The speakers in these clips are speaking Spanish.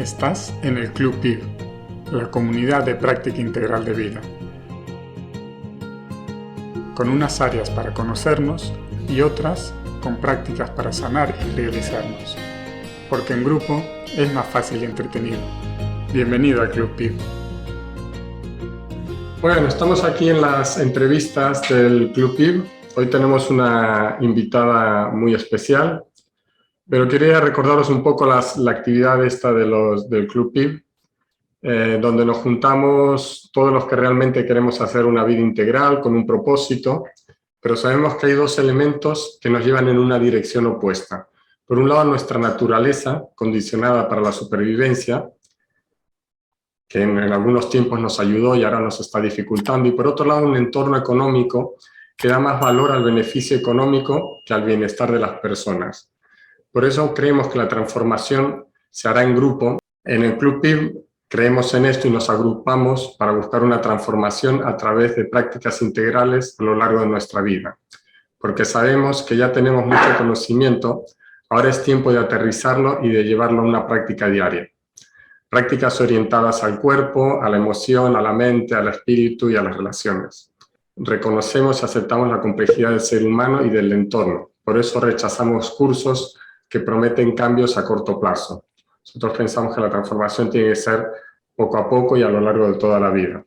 Estás en el Club PIB, la comunidad de práctica integral de vida, con unas áreas para conocernos y otras con prácticas para sanar y realizarnos, porque en grupo es más fácil y entretenido. Bienvenido al Club PIB. Bueno, estamos aquí en las entrevistas del Club PIB. Hoy tenemos una invitada muy especial, pero quería recordaros un poco la actividad esta del Club PIB, donde nos juntamos todos los que realmente queremos hacer una vida integral con un propósito, pero sabemos que hay dos elementos que nos llevan en una dirección opuesta. Por un lado, nuestra naturaleza, condicionada para la supervivencia, que en algunos tiempos nos ayudó y ahora nos está dificultando, y por otro lado, un entorno económico que da más valor al beneficio económico que al bienestar de las personas. Por eso creemos que la transformación se hará en grupo. En el Club PIB creemos en esto y nos agrupamos para buscar una transformación a través de prácticas integrales a lo largo de nuestra vida. Porque sabemos que ya tenemos mucho conocimiento, ahora es tiempo de aterrizarlo y de llevarlo a una práctica diaria. Prácticas orientadas al cuerpo, a la emoción, a la mente, al espíritu y a las relaciones. Reconocemos y aceptamos la complejidad del ser humano y del entorno. Por eso rechazamos cursos que prometen cambios a corto plazo. Nosotros pensamos que la transformación tiene que ser poco a poco y a lo largo de toda la vida.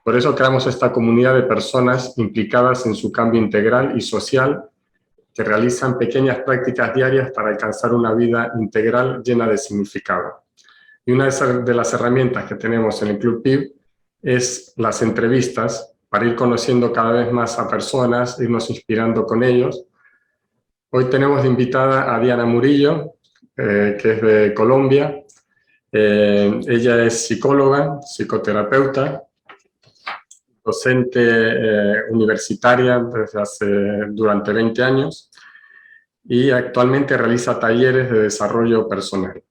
Por eso creamos esta comunidad de personas implicadas en su cambio integral y social que realizan pequeñas prácticas diarias para alcanzar una vida integral llena de significado. Y una de las herramientas que tenemos en el Club PIB es las entrevistas para ir conociendo cada vez más a personas, irnos inspirando con ellos. Hoy tenemos de invitada a Diana Murillo, que es de Colombia. Ella es psicóloga, psicoterapeuta, docente universitaria durante 20 años y actualmente realiza talleres de desarrollo personal.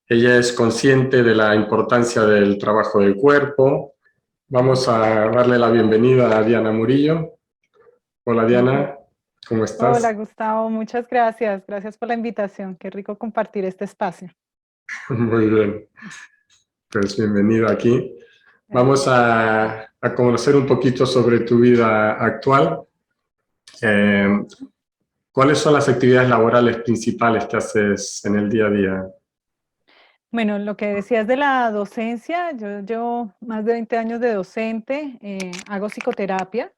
Ella es consciente de la importancia del trabajo del cuerpo. Vamos a darle la bienvenida a Diana Murillo. Hola Diana, ¿cómo estás? Hola Gustavo, muchas gracias. Gracias por la invitación. Qué rico compartir este espacio. Muy bien, pues bienvenida aquí. Vamos a conocer un poquito sobre tu vida actual. ¿Cuáles son las actividades laborales principales que haces en el día a día? Bueno, lo que decías de la docencia, yo llevo más de 20 años de docente, hago psicoterapia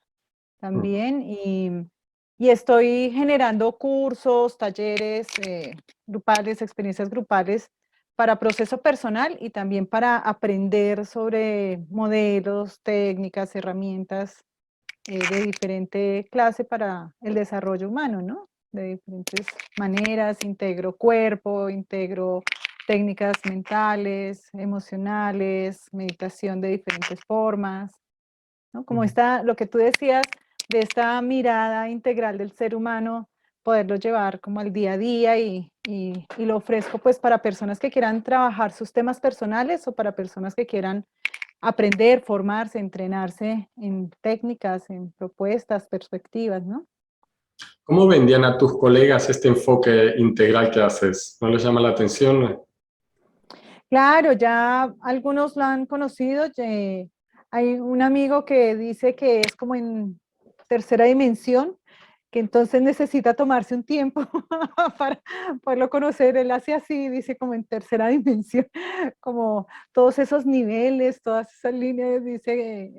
también y estoy generando cursos, talleres grupales, experiencias grupales para proceso personal y también para aprender sobre modelos, técnicas, herramientas de diferente clase para el desarrollo humano, ¿no? De diferentes maneras, integro cuerpo, integro técnicas mentales, emocionales, meditación de diferentes formas, ¿no? Como lo que tú decías, de esta mirada integral del ser humano, poderlo llevar como al día a día y lo ofrezco pues para personas que quieran trabajar sus temas personales o para personas que quieran aprender, formarse, entrenarse en técnicas, en propuestas, perspectivas, ¿no? ¿Cómo vendían a tus colegas este enfoque integral que haces? ¿No les llama la atención? Claro, ya algunos lo han conocido. Hay un amigo que dice que es como en tercera dimensión, que entonces necesita tomarse un tiempo para poderlo conocer. Él hace así, dice como en tercera dimensión, como todos esos niveles, todas esas líneas, dice,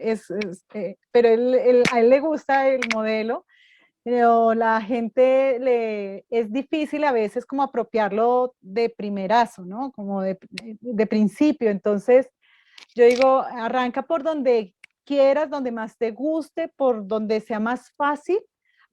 pero a él le gusta el modelo, pero la gente es difícil a veces como apropiarlo de primerazo, ¿no? Como de principio. Entonces, yo digo, arranca por donde quieras, donde más te guste, por donde sea más fácil,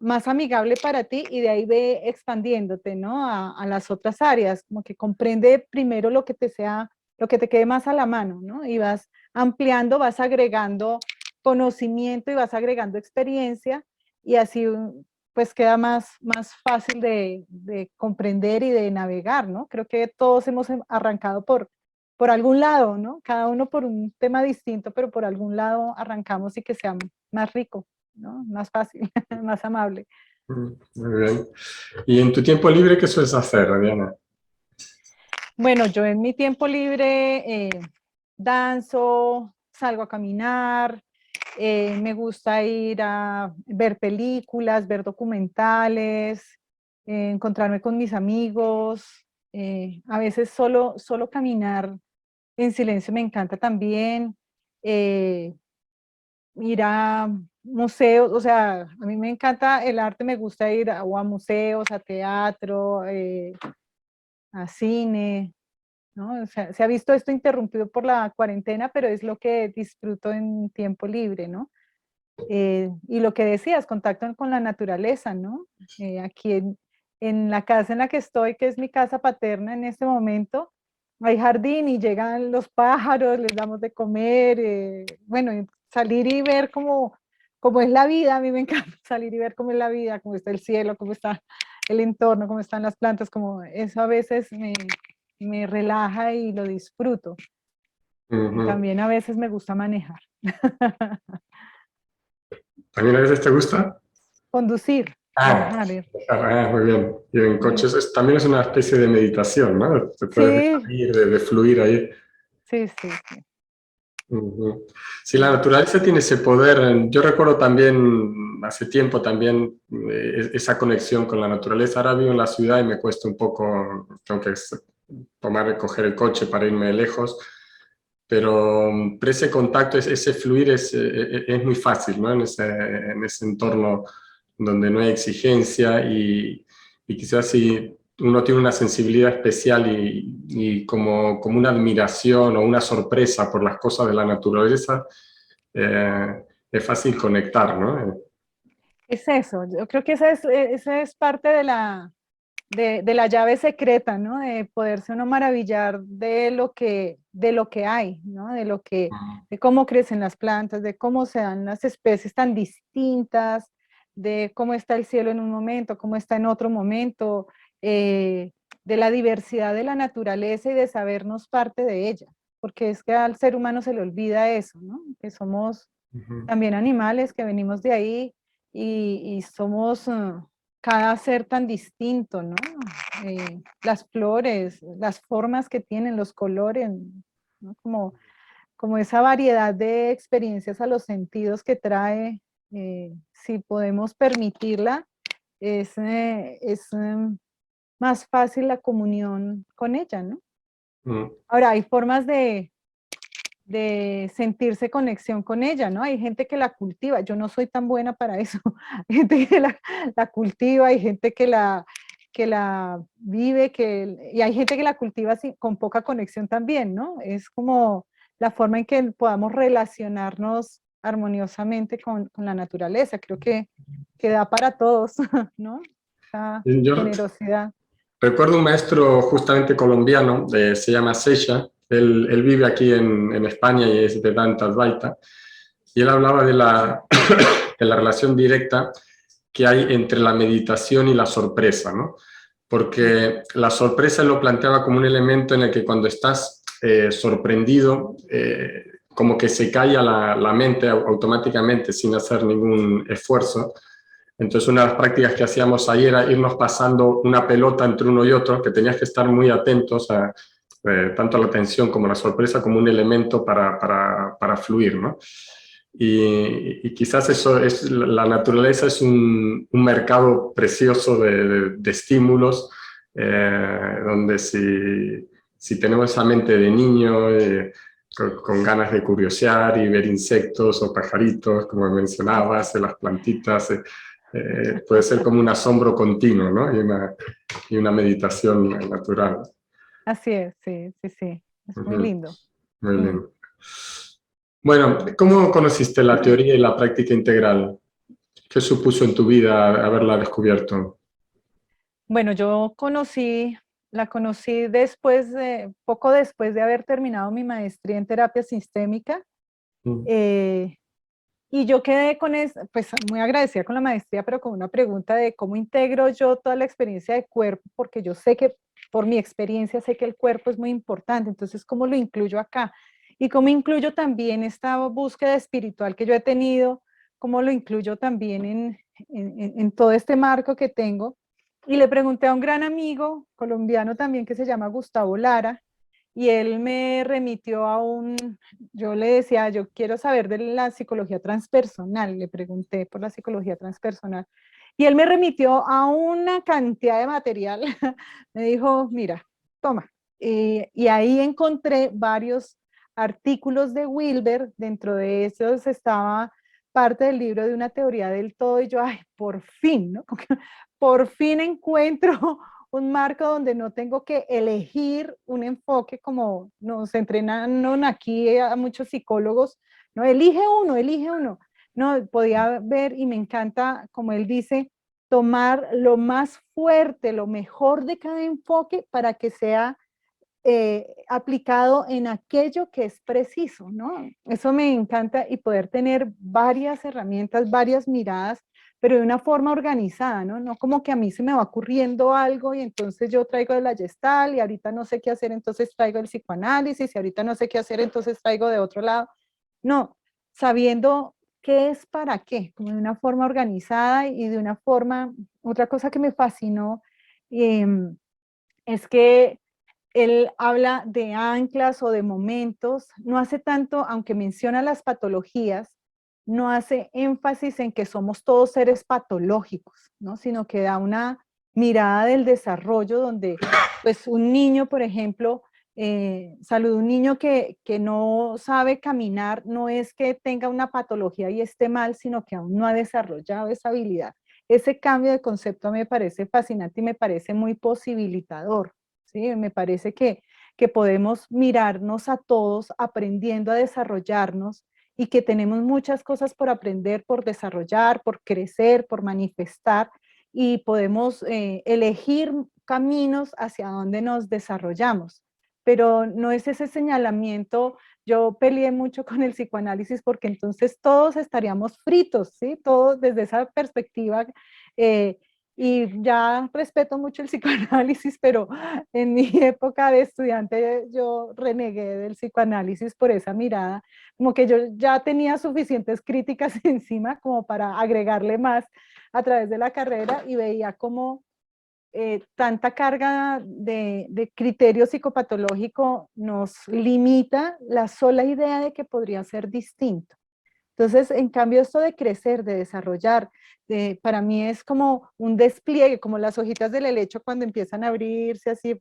más amigable para ti y de ahí ve expandiéndote, ¿no? A las otras áreas, como que comprende primero lo que te sea, lo que te quede más a la mano, ¿no? Y vas ampliando, vas agregando conocimiento y vas agregando experiencia y así pues queda más fácil de comprender y de navegar, ¿no? Creo que todos hemos arrancado por algún lado, ¿no? Cada uno por un tema distinto, pero por algún lado arrancamos y que sea más rico, ¿no? Más fácil, más amable. Muy bien. ¿Y en tu tiempo libre qué sueles hacer, Diana? Bueno, yo en mi tiempo libre danzo, salgo a caminar, me gusta ir a ver películas, ver documentales, encontrarme con mis amigos, a veces solo caminar en silencio me encanta también, eh, ir a museos, o sea, a mí me encanta el arte, me gusta ir o a museos, a teatro, a cine, ¿no? O sea, se ha visto esto interrumpido por la cuarentena, pero es lo que disfruto en tiempo libre, ¿no? Y lo que decías, contacto con la naturaleza, ¿no? Aquí en la casa en la que estoy, que es mi casa paterna en este momento, hay jardín y llegan los pájaros, les damos de comer, bueno, y salir y ver cómo es la vida, a mí me encanta salir y ver cómo es la vida, cómo está el cielo, cómo está el entorno, cómo están las plantas, como eso a veces me relaja y lo disfruto. Y Ujú. también a veces me gusta manejar, ¿También a veces te gusta? conducir, Ah, manejar. muy bien. Y en Sí, coches también es una especie de meditación, ¿no? Te puedes dejar sí, ir, de fluir ahí. sí, sí, sí. Ujú. Sí, la naturaleza tiene ese poder. Yo recuerdo también, hace tiempo también, esa conexión con la naturaleza. Ahora vivo en la ciudad y me cuesta un poco, tengo que coger el coche para irme lejos, pero ese contacto, ese fluir es muy fácil, ¿no? En ese entorno donde no hay exigencia y quizás si uno tiene una sensibilidad especial y como una admiración o una sorpresa por las cosas de la naturaleza, es fácil conectar, ¿no? Es eso, yo creo que esa es parte de la llave secreta, ¿no? De poderse uno maravillar de lo que hay, ¿no? De cómo crecen las plantas, de cómo se dan las especies tan distintas, de cómo está el cielo en un momento, cómo está en otro momento, eh, de la diversidad de la naturaleza y de sabernos parte de ella, porque es que al ser humano se le olvida eso, ¿no? Que somos Ujú. también animales, que venimos de ahí y somos cada ser tan distinto, ¿no? Las flores, las formas que tienen, los colores, ¿no? Como esa variedad de experiencias a los sentidos que trae, si podemos permitirla, es más fácil la comunión con ella, ¿no? Mm. Ahora, hay formas de sentirse conexión con ella, ¿no? Hay gente que la cultiva, yo no soy tan buena para eso, hay gente que la cultiva, hay gente que la vive, y hay gente que la cultiva con poca conexión también, ¿no? Es como la forma en que podamos relacionarnos armoniosamente con la naturaleza, creo que da para todos, ¿no? Esa Yo generosidad. recuerdo un maestro justamente colombiano, se llama Seixa, él vive aquí en España y es de Danta Advaita, y él hablaba de la relación directa que hay entre la meditación y la sorpresa, ¿no? Porque la sorpresa lo planteaba como un elemento en el que cuando estás sorprendido, como que se calla la mente automáticamente sin hacer ningún esfuerzo. Entonces, una de las prácticas que hacíamos ahí era irnos pasando una pelota entre uno y otro, que tenías que estar muy atentos a tanto a la tensión como a la sorpresa como un elemento para fluir, ¿no? Y quizás eso es, la naturaleza es un mercado precioso de estímulos, donde si tenemos esa mente de niño, con ganas de curiosear y ver insectos o pajaritos, como mencionabas, de las plantitas, puede ser como un asombro continuo, ¿no? Y una meditación natural. Así es, sí, sí, sí, es muy Ujú. lindo. Muy Mm. bien. Bueno, ¿cómo conociste la teoría y la práctica integral? ¿Qué supuso en tu vida haberla descubierto? Bueno, la conocí poco después de haber terminado mi maestría en terapia sistémica, Mm. eh, y yo quedé pues muy agradecida con la maestría, pero con una pregunta de cómo integro yo toda la experiencia de cuerpo, porque yo sé que por mi experiencia sé que el cuerpo es muy importante, entonces cómo lo incluyo acá y cómo incluyo también esta búsqueda espiritual que yo he tenido, cómo lo incluyo también en todo este marco que tengo. Y le pregunté a un gran amigo colombiano también que se llama Gustavo Lara, y él me remitió a yo le decía, yo quiero saber de la psicología transpersonal, le pregunté por la psicología transpersonal, y él me remitió a una cantidad de material, me dijo, mira, toma, y ahí encontré varios artículos de Wilber, dentro de esos estaba parte del libro de una teoría del todo, y yo, ay, por fin, ¿no? Por fin encuentro un marco donde no tengo que elegir un enfoque como nos entrenan aquí a muchos psicólogos, no, elige uno. No, podía ver y me encanta, como él dice, tomar lo más fuerte, lo mejor de cada enfoque para que sea aplicado en aquello que es preciso, ¿no? Eso me encanta y poder tener varias herramientas, varias miradas, pero de una forma organizada, ¿no? No como que a mí se me va ocurriendo algo y entonces yo traigo de la Gestalt y ahorita no sé qué hacer, entonces traigo el psicoanálisis y ahorita no sé qué hacer, entonces traigo de otro lado. No, sabiendo qué es para qué, como de una forma organizada y de una forma, otra cosa que me fascinó eh, es que él habla de anclas o de momentos, no hace tanto, aunque menciona las patologías, no hace énfasis en que somos todos seres patológicos, ¿no? Sino que da una mirada del desarrollo donde, pues, un niño, por ejemplo, salud, un niño que no sabe caminar, no es que tenga una patología y esté mal, sino que aún no ha desarrollado esa habilidad. Ese cambio de concepto me parece fascinante y me parece muy posibilitador. ¿Sí? Me parece que podemos mirarnos a todos aprendiendo a desarrollarnos y que tenemos muchas cosas por aprender, por desarrollar, por crecer, por manifestar y podemos elegir caminos hacia donde nos desarrollamos. Pero no es ese señalamiento, yo peleé mucho con el psicoanálisis porque entonces todos estaríamos fritos, ¿sí? Todos desde esa perspectiva eh, y ya respeto mucho el psicoanálisis, pero en mi época de estudiante yo renegué del psicoanálisis por esa mirada, como que yo ya tenía suficientes críticas encima como para agregarle más a través de la carrera y veía como tanta carga de criterio psicopatológico nos limita la sola idea de que podría ser distinto. Entonces, en cambio, esto de crecer, de desarrollar, para mí es como un despliegue, como las hojitas del helecho cuando empiezan a abrirse así,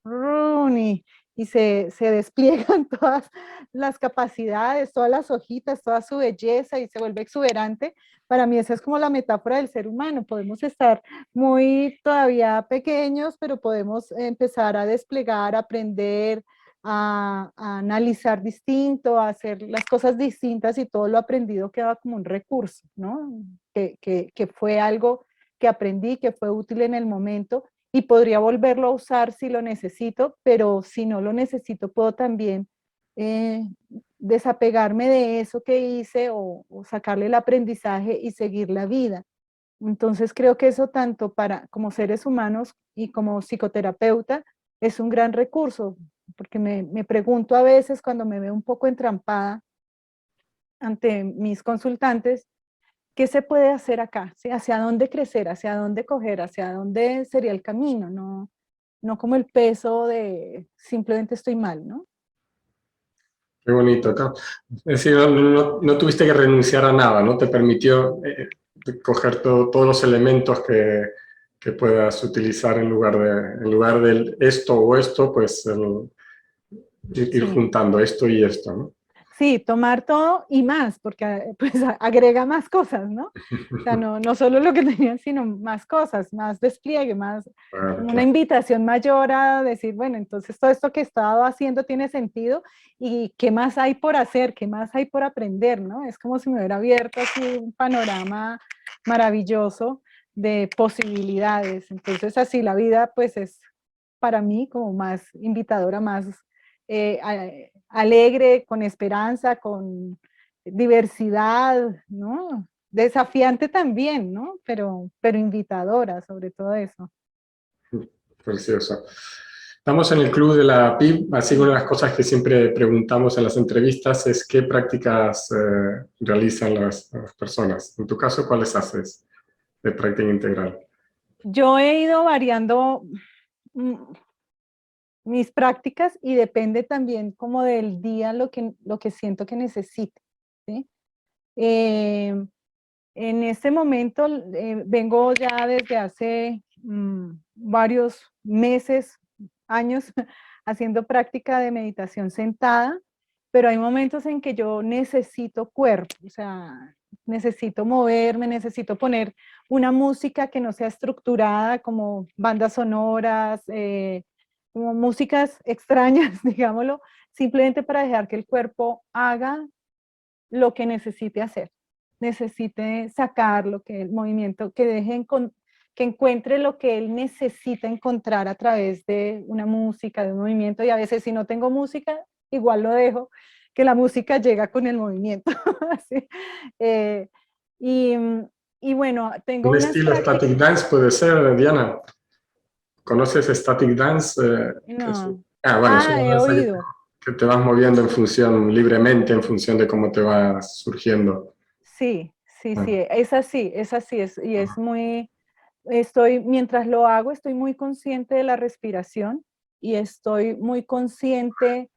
y se despliegan todas las capacidades, todas las hojitas, toda su belleza y se vuelve exuberante. Para mí esa es como la metáfora del ser humano. Podemos estar muy todavía pequeños, pero podemos empezar a desplegar, a aprender, a analizar distinto, a hacer las cosas distintas y todo lo aprendido queda como un recurso, ¿no? Que fue algo que aprendí, que fue útil en el momento y podría volverlo a usar si lo necesito, pero si no lo necesito puedo también eh, desapegarme de eso que hice o sacarle el aprendizaje y seguir la vida. Entonces creo que eso tanto para como seres humanos y como psicoterapeuta es un gran recurso, porque me pregunto a veces cuando me veo un poco entrampada ante mis consultantes, ¿qué se puede hacer acá? ¿Sí? ¿Hacia dónde crecer? ¿Hacia dónde coger? ¿Hacia dónde sería el camino? No, no como el peso de simplemente estoy mal, ¿no? Qué bonito, ¿no? Es decir, no tuviste que renunciar a nada, ¿no? Te permitió coger todos los elementos que puedas utilizar en lugar del esto o esto, pues ir Sí. juntando esto y esto, ¿no? Sí, tomar todo y más, porque pues agrega más cosas, ¿no? O sea, no, no solo lo que tenían, sino más cosas, más despliegue, más Claro, una claro. invitación mayor a decir, bueno, entonces todo esto que he estado haciendo tiene sentido y qué más hay por hacer, qué más hay por aprender, ¿no? Es como si me hubiera abierto así un panorama maravilloso de posibilidades. Entonces así la vida pues es para mí como más invitadora, más alegre, con esperanza, con diversidad, ¿no? Desafiante también, ¿no? Pero invitadora sobre todo eso. Precioso. Estamos en el club de la PIB, así que una de las cosas que siempre preguntamos en las entrevistas es qué prácticas realizan las personas. En tu caso, ¿cuáles haces de práctica integral? Yo he ido variando mm, mis prácticas y depende también como del día lo que siento que necesite, ¿sí? Eh, en este momento vengo ya desde hace varios meses, años, haciendo práctica de meditación sentada, pero hay momentos en que yo necesito cuerpo, o sea, necesito moverme, necesito poner una música que no sea estructurada como bandas sonoras, como músicas extrañas, digámoslo, simplemente para dejar que el cuerpo haga lo que necesite hacer, necesite sacar lo que el movimiento, que encuentre lo que él necesita encontrar a través de una música, de un movimiento, y a veces si no tengo música, igual lo dejo, que la música llega con el movimiento. ¿Sí? Eh, y, y bueno, tengo Un unas estilo prácticas, static dance puede ser, Diana. ¿Conoces static dance? no, Bueno, es una he danza oído, que te vas moviendo en función, libremente, en función de cómo te va surgiendo. sí, sí, Ah, sí, es así, y es muy, mientras lo hago, estoy muy consciente de la respiración y estoy muy consciente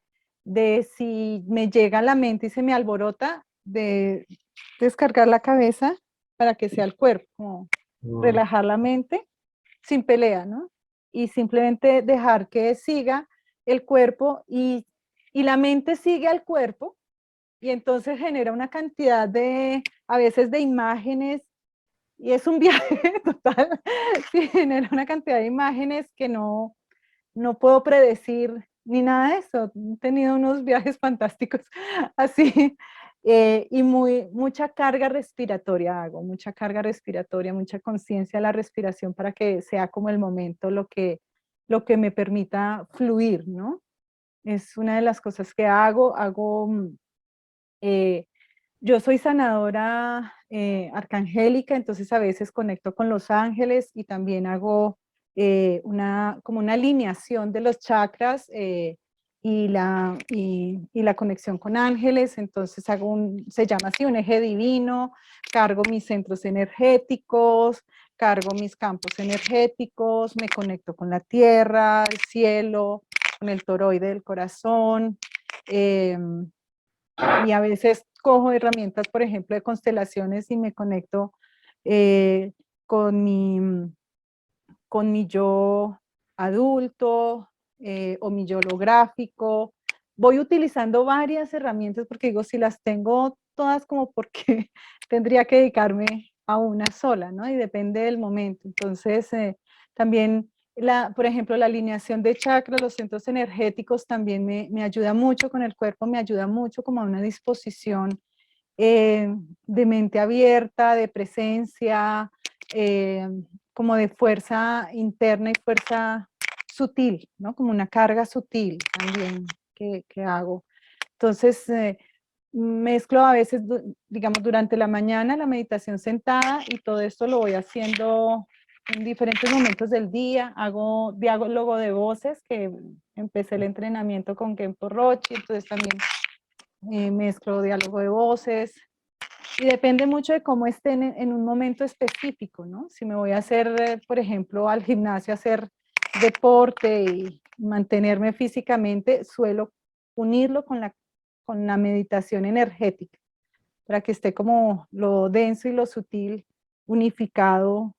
de si me llega a la mente y se me alborota, de descargar la cabeza para que sea el cuerpo, como mm, relajar la mente sin pelea, ¿no? Y simplemente dejar que siga el cuerpo y la mente sigue al cuerpo y entonces genera una cantidad a veces de imágenes y es un viaje total, sí, genera una cantidad de imágenes que no puedo predecir ni nada de eso. He tenido unos viajes fantásticos así y mucha carga respiratoria hago, mucha carga respiratoria, mucha conciencia de la respiración para que sea como el momento lo que me permita fluir, ¿no? Es una de las cosas que hago eh, yo soy sanadora arcangélica, entonces a veces conecto con los ángeles y también hago como una alineación de los chakras y la conexión con ángeles. Entonces se llama así, un eje divino, cargo mis centros energéticos, cargo mis campos energéticos, me conecto con la tierra, el cielo, con el toroide del corazón. Y a veces cojo herramientas, por ejemplo, de constelaciones y me conecto eh, con con mi yo adulto o mi yo holográfico. Voy utilizando varias herramientas porque digo, si las tengo todas como porque tendría que dedicarme a una sola, ¿no? Y depende del momento. Entonces, también, por ejemplo, la alineación de chakras, los centros energéticos también me ayuda mucho con el cuerpo, me ayuda mucho como a una disposición eh, de mente abierta, de presencia, eh, como de fuerza interna y fuerza sutil, ¿no? Como una carga sutil también que hago. Entonces, mezclo a veces, digamos, durante la mañana la meditación sentada y todo esto lo voy haciendo en diferentes momentos del día. Hago diálogo de voces, que empecé el entrenamiento con Genpo Rochi, entonces también mezclo diálogo de voces, y depende mucho de cómo estén en un momento específico, ¿no? Si me voy a hacer, por ejemplo, al gimnasio a hacer deporte y mantenerme físicamente, suelo unirlo con la meditación energética, para que esté como lo denso y lo sutil unificado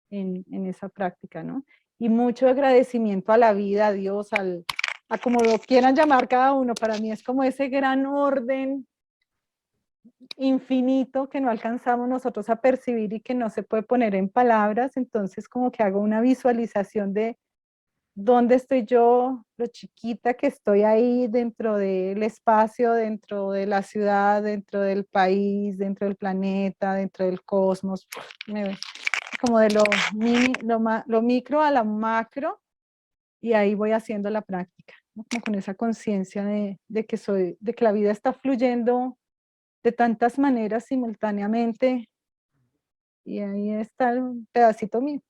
en esa práctica, ¿no? Y mucho agradecimiento a la vida, a Dios, a como lo quieran llamar cada uno. Para mí es como ese gran orden infinito que no alcanzamos nosotros a percibir y que no se puede poner en palabras. Entonces como que hago una visualización de dónde estoy yo, lo chiquita que estoy ahí dentro del espacio, dentro de la ciudad, dentro del país, dentro del planeta, dentro del cosmos, como de lo micro a la macro, y ahí voy haciendo la práctica, ¿no? Como con esa conciencia de que la vida está fluyendo de tantas maneras simultáneamente y ahí está el pedacito mío.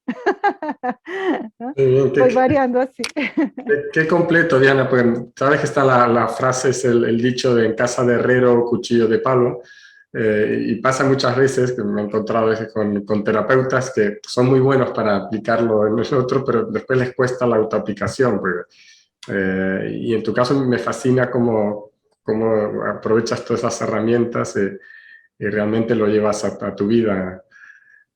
¿No? muy bien, Voy variando así. qué completo, Diana, porque sabes que está la frase, es el dicho de en casa de herrero, cuchillo de palo. Y pasa muchas veces que me he encontrado a veces con terapeutas que son muy buenos para aplicarlo en nosotros, pero después les cuesta la autoaplicación. Y en tu caso me fascina cómo aprovechas todas esas herramientas y realmente lo llevas a tu vida.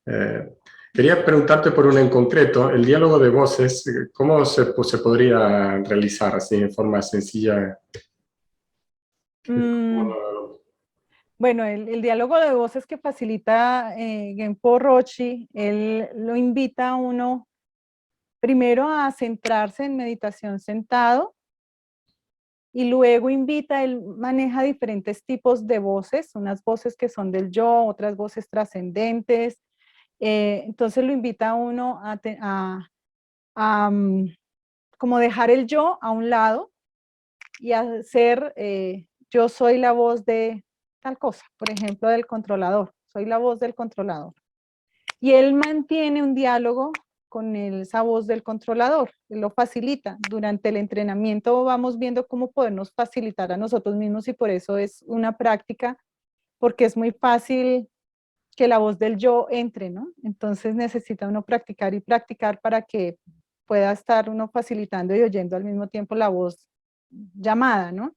Eh, Quería preguntarte por una en concreto, el diálogo de voces, ¿cómo se podría realizar así en forma sencilla? Mm, bueno, el diálogo de voces que facilita Genpo Roshi, él lo invita a uno primero a centrarse en meditación sentado y luego invita, él maneja diferentes tipos de voces, unas voces que son del yo, otras voces trascendentes. Entonces lo invita a uno a como dejar el yo a un lado y hacer, yo soy la voz de tal cosa, por ejemplo, del controlador, soy la voz del controlador. Y él mantiene un diálogo con esa voz del controlador, él lo facilita. Durante el entrenamiento vamos viendo cómo podemos facilitar a nosotros mismos y por eso es una práctica, porque es muy fácil que la voz del yo entre, ¿no? Entonces necesita uno practicar y practicar para que pueda estar uno facilitando y oyendo al mismo tiempo la voz llamada, ¿no?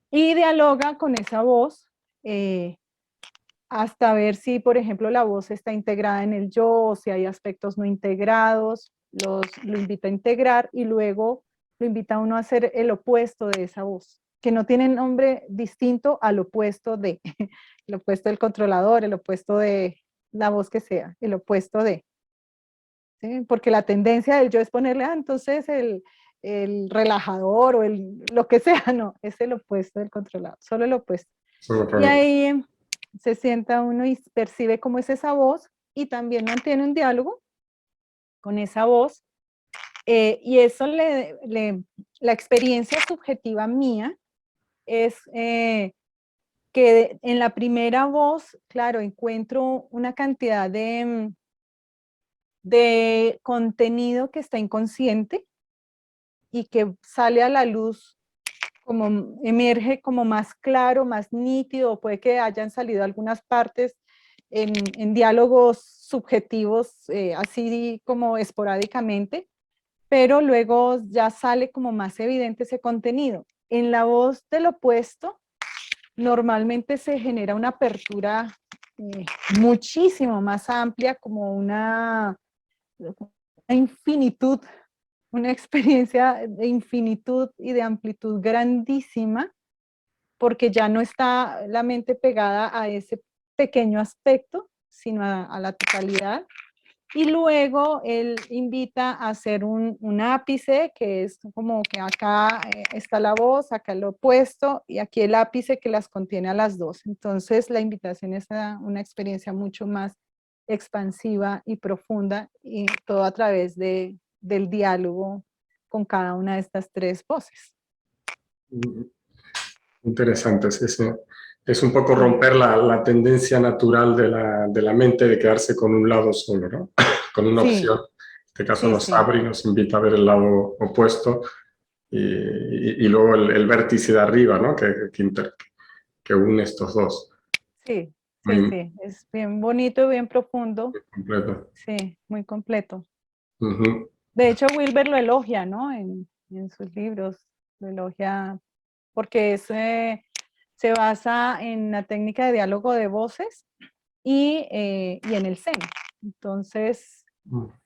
Y dialoga con esa voz hasta ver si, por ejemplo, la voz está integrada en el yo o si hay aspectos no integrados, lo invita a integrar y luego lo invita a uno a hacer el opuesto de esa voz, que no tiene nombre distinto al opuesto de, el opuesto del controlador, el opuesto de la voz que sea, el opuesto de, ¿sí? Porque la tendencia del yo es ponerle, entonces el relajador o lo que sea, no, es el opuesto del controlador, solo el opuesto. Y ahí se sienta uno y percibe cómo es esa voz y también mantiene un diálogo con esa voz. Y eso la experiencia subjetiva mía es que en la primera voz, claro, encuentro una cantidad de contenido que está inconsciente y que sale a la luz, como emerge como más claro, más nítido, puede que hayan salido algunas partes en diálogos subjetivos, así como esporádicamente, pero luego ya sale como más evidente ese contenido. En la voz del opuesto, normalmente se genera una apertura eh, muchísimo más amplia, como una infinitud, una experiencia de infinitud y de amplitud grandísima, porque ya no está la mente pegada a ese pequeño aspecto, sino a la totalidad. Y luego él invita a hacer un ápice, que es como que acá está la voz, acá el opuesto, y aquí el ápice que las contiene a las dos. Entonces la invitación es a una experiencia mucho más expansiva y profunda, y todo a través del diálogo con cada una de estas tres voces. Interesante, sí, sí. Es un poco Sí, romper la tendencia natural de la mente de quedarse con un lado solo, ¿no? Con una sí, opción. En este caso sí, nos sí, abre y nos invita a ver el lado opuesto y luego el vértice de arriba, ¿no? Que une estos dos. sí, sí, Muy sí, es bien bonito, bien profundo, completo. sí, muy completo. Ujú. De hecho, Wilber lo elogia, ¿no? En sus libros, lo elogia porque se basa en la técnica de diálogo de voces y en el Zen. Entonces,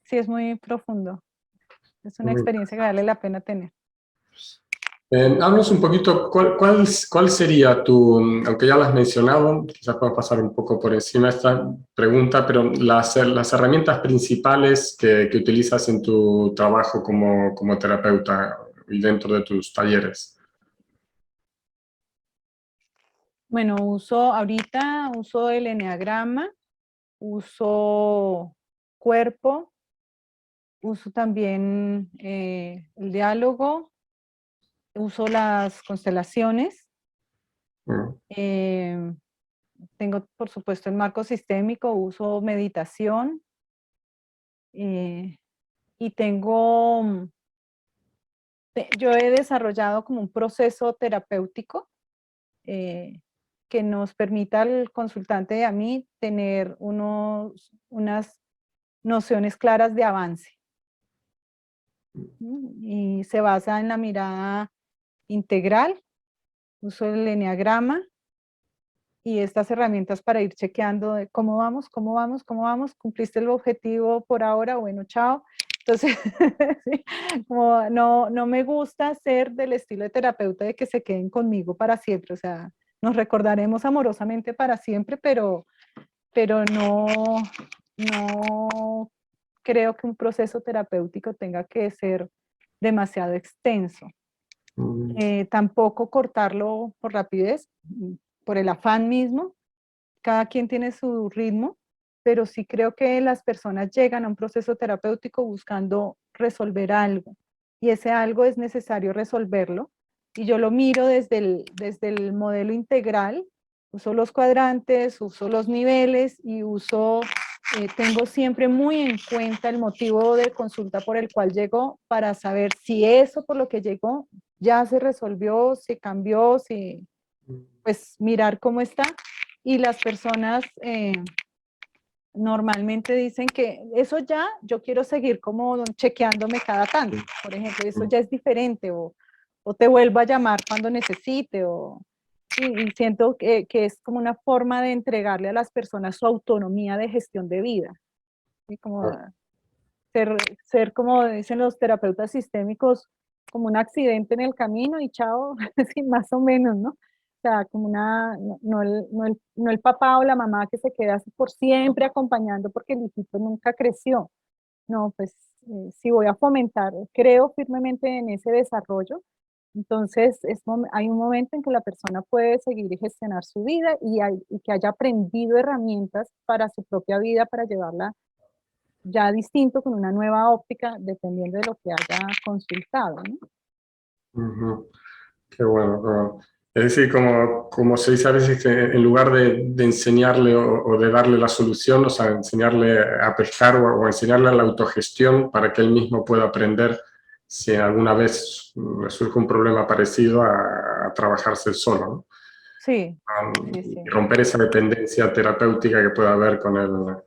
sí es muy profundo. Es una Muy experiencia que vale la pena tener. Háblanos un poquito, ¿cuál sería aunque ya lo has mencionado, quizás puedo pasar un poco por encima de esta pregunta, pero las herramientas principales que utilizas en tu trabajo como terapeuta y dentro de tus talleres? Bueno, ahorita uso el eneagrama, uso cuerpo, uso también el diálogo, uso las constelaciones. Mm, eh, Tengo, por supuesto, el marco sistémico, uso meditación y yo he desarrollado como un proceso terapéutico. eh, que nos permita al consultante y a mí tener unas nociones claras de avance. Y se basa en la mirada integral, uso el eneagrama y estas herramientas para ir chequeando de cómo vamos, cómo vamos, cómo vamos, cumpliste el objetivo por ahora, bueno, chao. Entonces, sí, como no me gusta ser del estilo de terapeuta de que se queden conmigo para siempre, o sea, nos recordaremos amorosamente para siempre, pero no creo que un proceso terapéutico tenga que ser demasiado extenso. Tampoco cortarlo por rapidez, por el afán mismo. Cada quien tiene su ritmo, pero sí creo que las personas llegan a un proceso terapéutico buscando resolver algo, y ese algo es necesario resolverlo, y yo lo miro desde el modelo integral, uso los cuadrantes, uso los niveles y tengo siempre muy en cuenta el motivo de consulta por el cual llegó, para saber si eso por lo que llegó ya se resolvió, si cambió, si, pues mirar cómo está. Y las personas normalmente dicen que eso ya, yo quiero seguir como chequeándome cada tanto, por ejemplo, eso ya es diferente, o te vuelvo a llamar cuando necesite, y siento que es como una forma de entregarle a las personas su autonomía de gestión de vida, ¿sí? Como ser, como dicen los terapeutas sistémicos, como un accidente en el camino y chao, sí, más o menos, ¿no? O sea, como no el papá o la mamá que se queda así por siempre acompañando porque el hijito nunca creció. No, pues si voy a fomentar, creo firmemente en ese desarrollo, entonces hay un momento en que la persona puede seguir y gestionar su vida, y que haya aprendido herramientas para su propia vida, para llevarla ya distinto, con una nueva óptica, dependiendo de lo que haya consultado, ¿no? Qué bueno, qué bueno. Es decir, como se dice a veces, que en lugar de enseñarle o de darle la solución, o sea, enseñarle a pescar o enseñarle a la autogestión para que él mismo pueda aprender si alguna vez le surge un problema parecido a trabajarse solo, ¿no? Sí, sí, Y sí. romper esa dependencia terapéutica que puede haber con el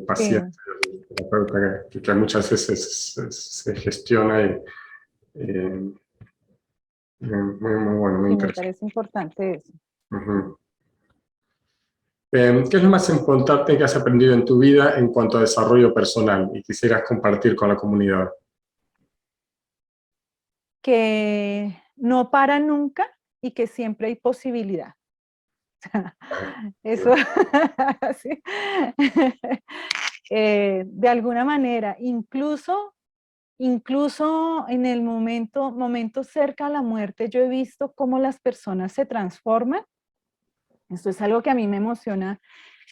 paciente, Sí, el terapeuta, que muchas veces se gestiona y muy bueno, muy sí, me interesante. parece importante eso. Ujú. ¿Qué es lo más importante que has aprendido en tu vida en cuanto a desarrollo personal y quisieras compartir con la comunidad? Que no para nunca y que siempre hay posibilidad. Eso, sí. De alguna manera, incluso en el momento cerca a la muerte, yo he visto cómo las personas se transforman. Esto es algo que a mí me emociona,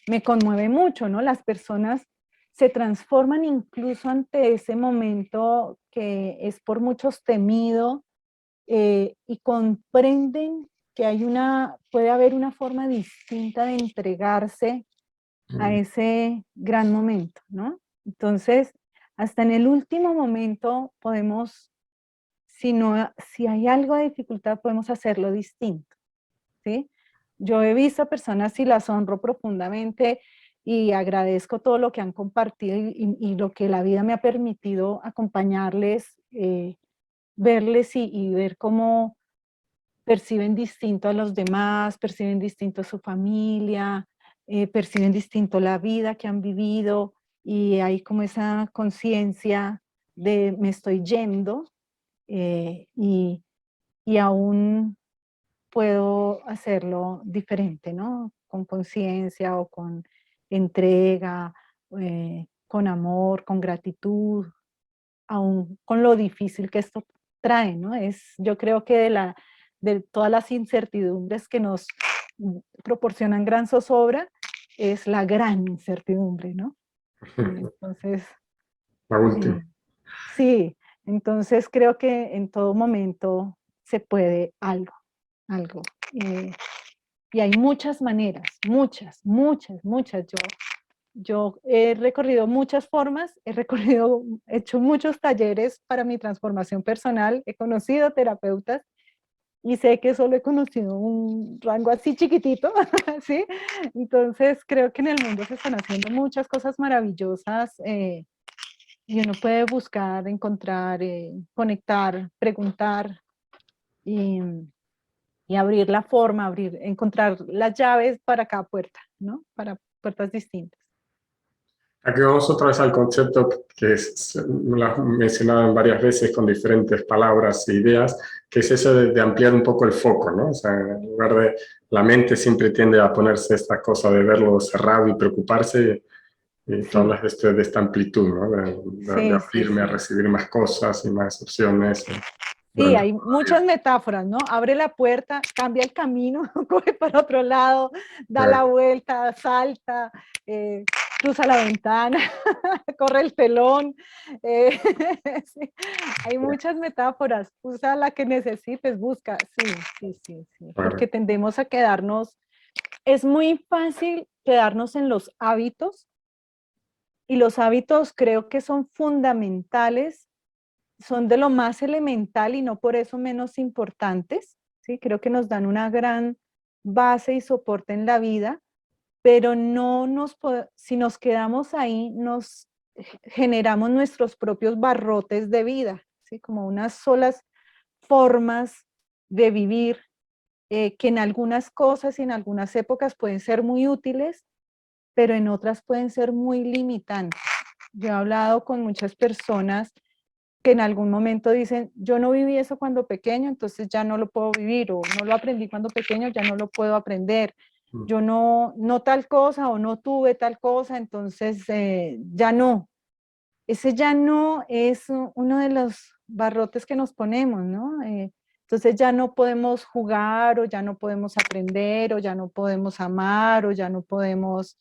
me conmueve mucho, ¿no? Las personas se transforman incluso ante ese momento que es por muchos temido, y comprenden que puede haber una forma distinta de entregarse a ese gran momento, ¿no? Entonces, hasta en el último momento podemos, si hay algo de dificultad, podemos hacerlo distinto, ¿sí? Yo he visto personas y las honro profundamente y agradezco todo lo que han compartido, y lo que la vida me ha permitido acompañarles, verles y ver cómo perciben distinto a los demás, perciben distinto a su familia, perciben distinto la vida que han vivido, y hay como esa conciencia de me estoy yendo, y aún puedo hacerlo diferente, ¿no? Con conciencia o con entrega, con amor, con gratitud, aún con lo difícil que esto trae, ¿no? Yo creo que de todas las incertidumbres que nos proporcionan gran zozobra, es la gran incertidumbre, ¿no? Entonces, La última. eh, sí, entonces creo que en todo momento se puede algo. eh, y hay muchas maneras, muchas, muchas, muchas. Yo he recorrido muchas formas, he hecho muchos talleres para mi transformación personal, he conocido terapeutas, y sé que solo he conocido un rango así chiquitito, ¿sí? Entonces creo que en el mundo se están haciendo muchas cosas maravillosas y uno puede buscar, encontrar, conectar, preguntar y, y abrir la forma, encontrar las llaves para cada puerta, ¿no? Para puertas distintas. Aquí vamos otra vez al concepto que lo has mencionado en varias veces con diferentes palabras e ideas, que es eso de ampliar un poco el foco, ¿no? O sea, en lugar de la mente siempre tiende a ponerse esta cosa de verlo cerrado y preocuparse, y tú Sí, hablas de esta amplitud, ¿no? De sí, sí, abrirme a sí. recibir más cosas y más opciones Sí, durante hay toda la muchas vida. metáforas, ¿no? Abre la puerta, cambia el camino, coge para otro lado, da la Eh, vuelta, salta, eh, cruza la ventana, corre el telón. eh, sí, hay muchas metáforas. Usa la que necesites, busca. Sí, sí, sí, sí. Porque claro. tendemos a quedarnos, es muy fácil quedarnos en los hábitos y los hábitos creo que son fundamentales, son de lo más elemental y no por eso menos importantes, ¿sí? Creo que nos dan una gran base y soporte en la vida, pero no si nos quedamos ahí, nos generamos nuestros propios barrotes de vida, ¿sí? Como unas solas formas de vivir que en algunas cosas y en algunas épocas pueden ser muy útiles, pero en otras pueden ser muy limitantes. Yo he hablado con muchas personas que en algún momento dicen, yo no viví eso cuando pequeño, entonces ya no lo puedo vivir, o no lo aprendí cuando pequeño, ya no lo puedo aprender. Yo no tal cosa o no tuve tal cosa, entonces ya no. Ese ya no es uno de los barrotes que nos ponemos, ¿no? Entonces ya no podemos jugar o ya no podemos aprender o ya no podemos amar o ya no podemos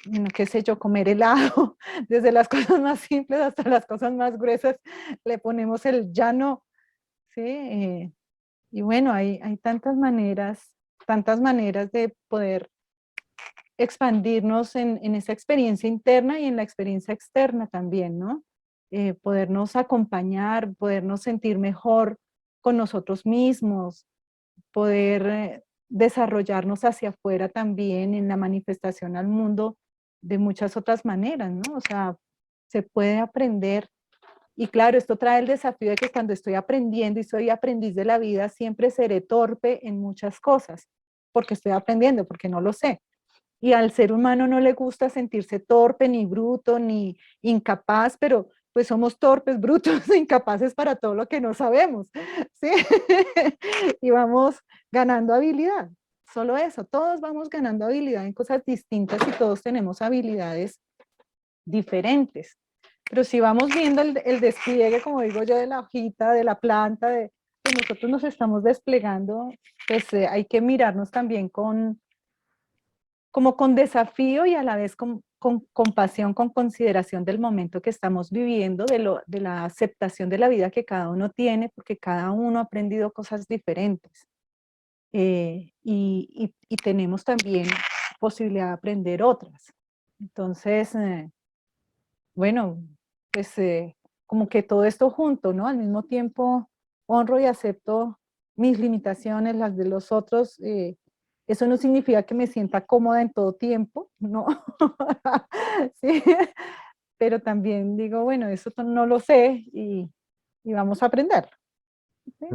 bueno, qué sé yo, comer helado, desde las cosas más simples hasta las cosas más gruesas, le ponemos el ya no, ¿sí? Y bueno, hay tantas maneras de poder expandirnos en esa experiencia interna y en la experiencia externa también, ¿no? Podernos acompañar, podernos sentir mejor con nosotros mismos, poder desarrollarnos hacia afuera también en la manifestación al mundo de muchas otras maneras, ¿no? O sea, se puede aprender. Y claro, esto trae el desafío de que cuando estoy aprendiendo y soy aprendiz de la vida, siempre seré torpe en muchas cosas, porque estoy aprendiendo, porque no lo sé. Y al ser humano no le gusta sentirse torpe, ni bruto, ni incapaz, pero pues somos torpes, brutos, incapaces para todo lo que no sabemos, ¿sí? Y vamos ganando habilidad. Solo eso, todos vamos ganando habilidad en cosas distintas y todos tenemos habilidades diferentes. Pero si vamos viendo el despliegue, como digo yo, de la hojita, de la planta, de que nosotros nos estamos desplegando, pues hay que mirarnos también como con desafío y a la vez con compasión, con consideración del momento que estamos viviendo, de la aceptación de la vida que cada uno tiene, porque cada uno ha aprendido cosas diferentes. Y tenemos también posibilidad de aprender otras. Entonces, bueno, pues como que todo esto junto, ¿no? Al mismo tiempo honro y acepto mis limitaciones, las de los otros. Eso no significa que me sienta cómoda en todo tiempo, ¿no? Sí, pero también digo, bueno, eso no lo sé y vamos a aprender. ¿Sí?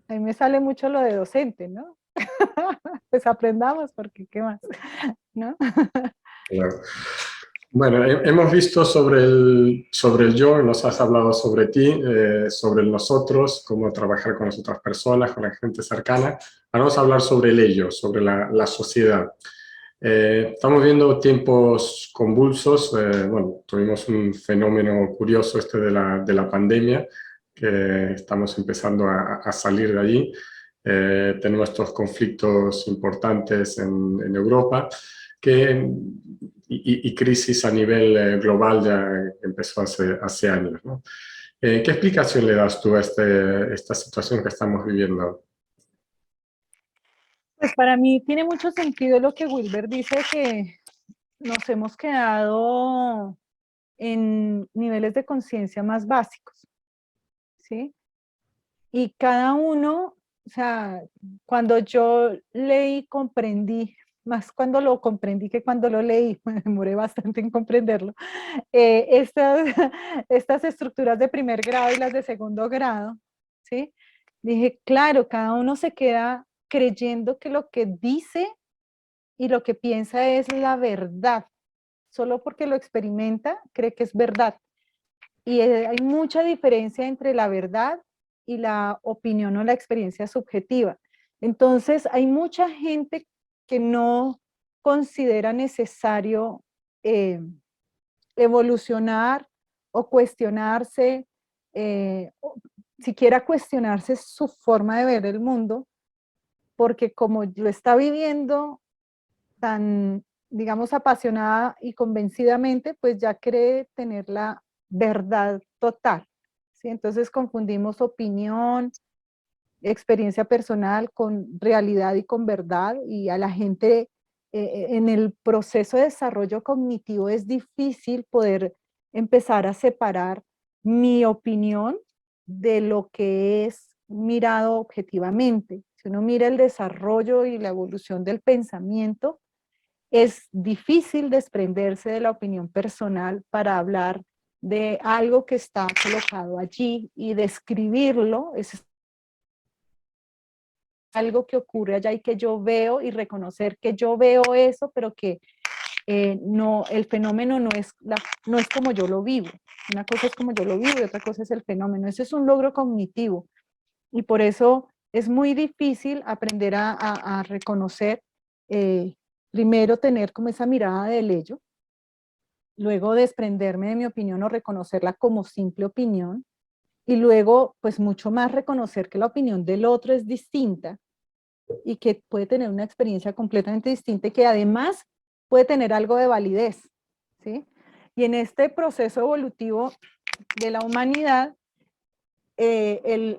A mí me sale mucho lo de docente, ¿no? Pues aprendamos porque qué más, ¿no? Claro. Bueno, hemos visto sobre el yo, nos has hablado sobre ti, sobre el nosotros, cómo trabajar con las otras personas, con la gente cercana. Ahora vamos a hablar sobre el ello, sobre la sociedad. Estamos viendo tiempos convulsos. Bueno, tuvimos un fenómeno curioso este de la pandemia, que estamos empezando a salir de allí. Tenemos estos conflictos importantes en Europa que, y crisis a nivel global ya empezó hace años, ¿no? ¿Qué explicación le das tú a esta situación que estamos viviendo? Pues para mí tiene mucho sentido lo que Wilber dice, que nos hemos quedado en niveles de conciencia más básicos, ¿sí? Y cada uno o sea, cuando yo leí, comprendí, más cuando lo comprendí que cuando lo leí, me demoré bastante en comprenderlo, estas, estas estructuras de primer grado y las de segundo grado, ¿sí? Dije, claro, cada uno se queda creyendo que lo que dice y lo que piensa es la verdad, solo porque lo experimenta, cree que es verdad. Y hay mucha diferencia entre la verdad y la opinión o la experiencia subjetiva. Entonces, hay mucha gente que no considera necesario eh, evolucionar o cuestionarse, o siquiera cuestionarse su forma de ver el mundo, porque como lo está viviendo tan, digamos, apasionada y convencidamente, pues ya cree tener la verdad total, ¿sí? Entonces confundimos opinión, experiencia personal con realidad y con verdad, y a la gente en el proceso de desarrollo cognitivo es difícil poder empezar a separar mi opinión de lo que es mirado objetivamente. Si uno mira el desarrollo y la evolución del pensamiento, es difícil desprenderse de la opinión personal para hablar de algo que está colocado allí y describirlo. Es algo que ocurre allá y que yo veo, y reconocer que yo veo eso, pero que no, el fenómeno no es como yo lo vivo. Una cosa es como yo lo vivo y otra cosa es el fenómeno. Ese es un logro cognitivo, y por eso es muy difícil aprender a reconocer, eh, primero tener como esa mirada del ello, luego desprenderme de mi opinión o reconocerla como simple opinión, y luego pues mucho más reconocer que la opinión del otro es distinta y que puede tener una experiencia completamente distinta y que además puede tener algo de validez, ¿sí? Y en este proceso evolutivo de la humanidad, el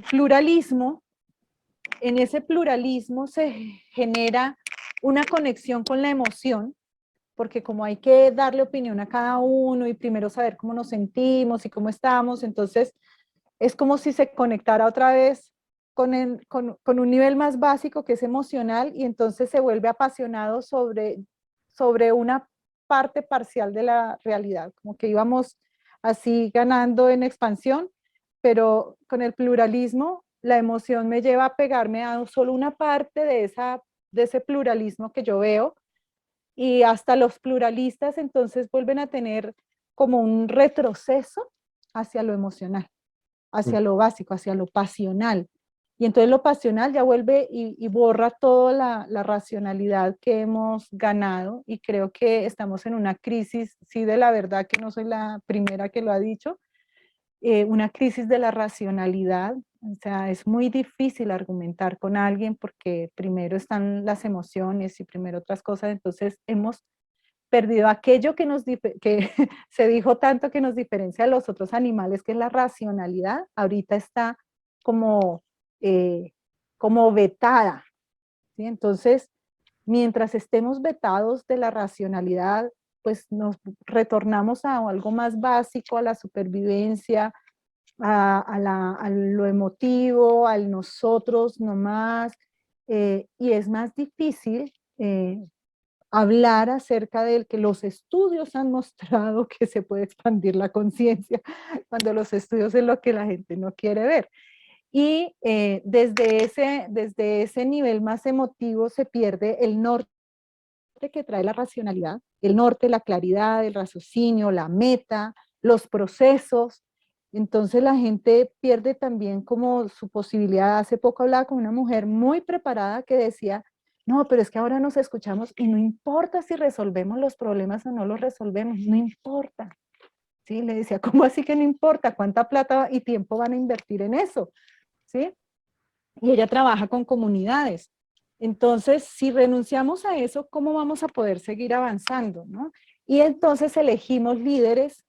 pluralismo, en ese pluralismo se genera una conexión con la emoción, porque como hay que darle opinión a cada uno y primero saber cómo nos sentimos y cómo estamos, entonces es como si se conectara otra vez con un nivel más básico que es emocional, y entonces se vuelve apasionado sobre una parte parcial de la realidad, como que íbamos así ganando en expansión, pero con el pluralismo la emoción me lleva a pegarme a solo una parte de ese pluralismo que yo veo, y hasta los pluralistas entonces vuelven a tener como un retroceso hacia lo emocional, hacia lo básico, hacia lo pasional. Y entonces lo pasional ya vuelve y borra toda la racionalidad que hemos ganado, y creo que estamos en una crisis, sí, de la verdad, que no soy la primera que lo ha dicho, una crisis de la racionalidad. O sea, es muy difícil argumentar con alguien porque primero están las emociones y primero otras cosas, entonces hemos perdido aquello que se dijo tanto que nos diferencia de los otros animales, que es la racionalidad. Ahorita está como, eh, como vetada, ¿sí? Entonces, mientras estemos vetados de la racionalidad, pues nos retornamos a algo más básico, a la supervivencia, a lo emotivo, al nosotros nomás, y es más difícil hablar acerca del que los estudios han mostrado que se puede expandir la conciencia, cuando los estudios es lo que la gente no quiere ver. Y desde ese nivel más emotivo se pierde el norte que trae la racionalidad, el norte, la claridad, el raciocinio, la meta, los procesos. Entonces la gente pierde también como su posibilidad. Hace poco hablaba con una mujer muy preparada que decía, no, pero es que ahora nos escuchamos y no importa si resolvemos los problemas o no los resolvemos, no importa. ¿Sí? Le decía, ¿cómo así que no importa? ¿Cuánta plata y tiempo van a invertir en eso? ¿Sí? Y ella trabaja con comunidades. Entonces, si renunciamos a eso, ¿cómo vamos a poder seguir avanzando? ¿No? Y entonces elegimos líderes,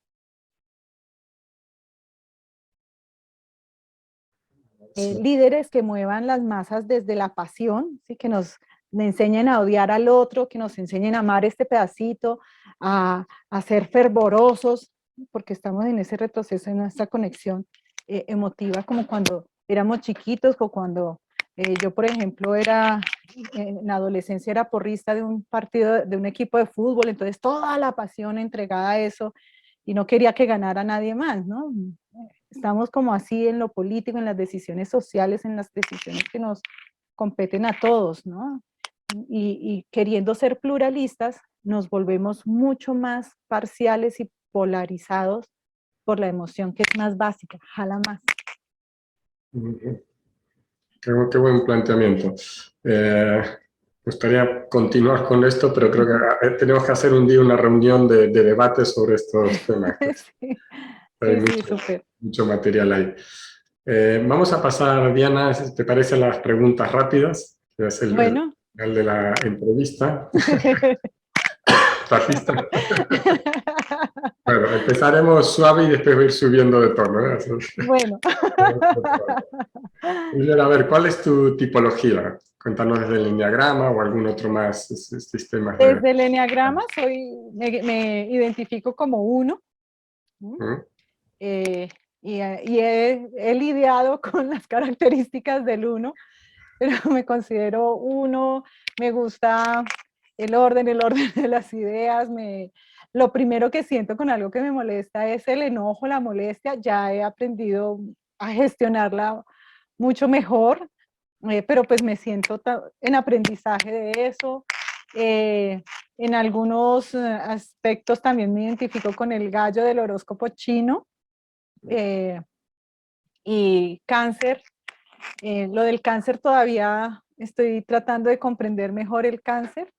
líderes que muevan las masas desde la pasión, ¿sí? Que nos enseñen a odiar al otro, que nos enseñen a amar este pedacito, a ser fervorosos, porque estamos en ese retroceso, en esta conexión emotiva, como cuando éramos chiquitos o cuando yo, por ejemplo, era en la adolescencia era porrista de un partido, de un equipo de fútbol, entonces toda la pasión entregada a eso y no quería que ganara nadie más, ¿no? Estamos como así en lo político, en las decisiones sociales, en las decisiones que nos competen a todos, ¿no? Y queriendo ser pluralistas, nos volvemos mucho más parciales y polarizados por la emoción que es más básica, jala más. Qué buen planteamiento. Me gustaría continuar con esto, pero creo que tenemos que hacer un día una reunión de debate sobre estos temas. Sí, Hay sí, sí, mucho, súper. mucho material ahí. Vamos a pasar, Diana, si te parece, las preguntas rápidas, que es el Bueno. final de la entrevista. Bajista. Bueno, empezaremos suave y después voy a ir subiendo de tono, ¿eh? Bueno. Julián, a ver, ¿cuál es tu tipología? Cuéntanos desde el enneagrama o algún otro más sistemas de... Desde el enneagrama me identifico como uno. ¿Mm? Y he lidiado con las características del uno, pero me considero uno, me gusta el orden de las ideas, lo primero que siento con algo que me molesta es el enojo, la molestia, ya he aprendido a gestionarla mucho mejor, pero pues me siento en aprendizaje de eso. Eh, en algunos aspectos también me identifico con el gallo del horóscopo chino, eh, y cáncer. Lo del cáncer todavía estoy tratando de comprender mejor el cáncer.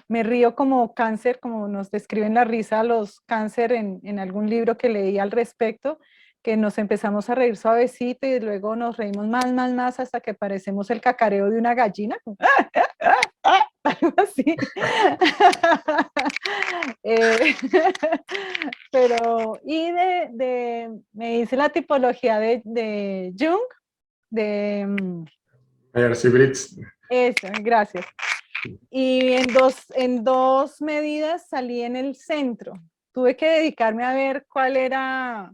Me río como cáncer, como nos describen la risa los cáncer en algún libro que leí al respecto, que nos empezamos a reír suavecito y luego nos reímos más, más, más hasta que parecemos el cacareo de una gallina. Algo así. eh, pero, me hice la tipología de Jung, de Myers-Briggs. eso, gracias. Y en dos medidas salí en el centro. Tuve que dedicarme a ver cuál era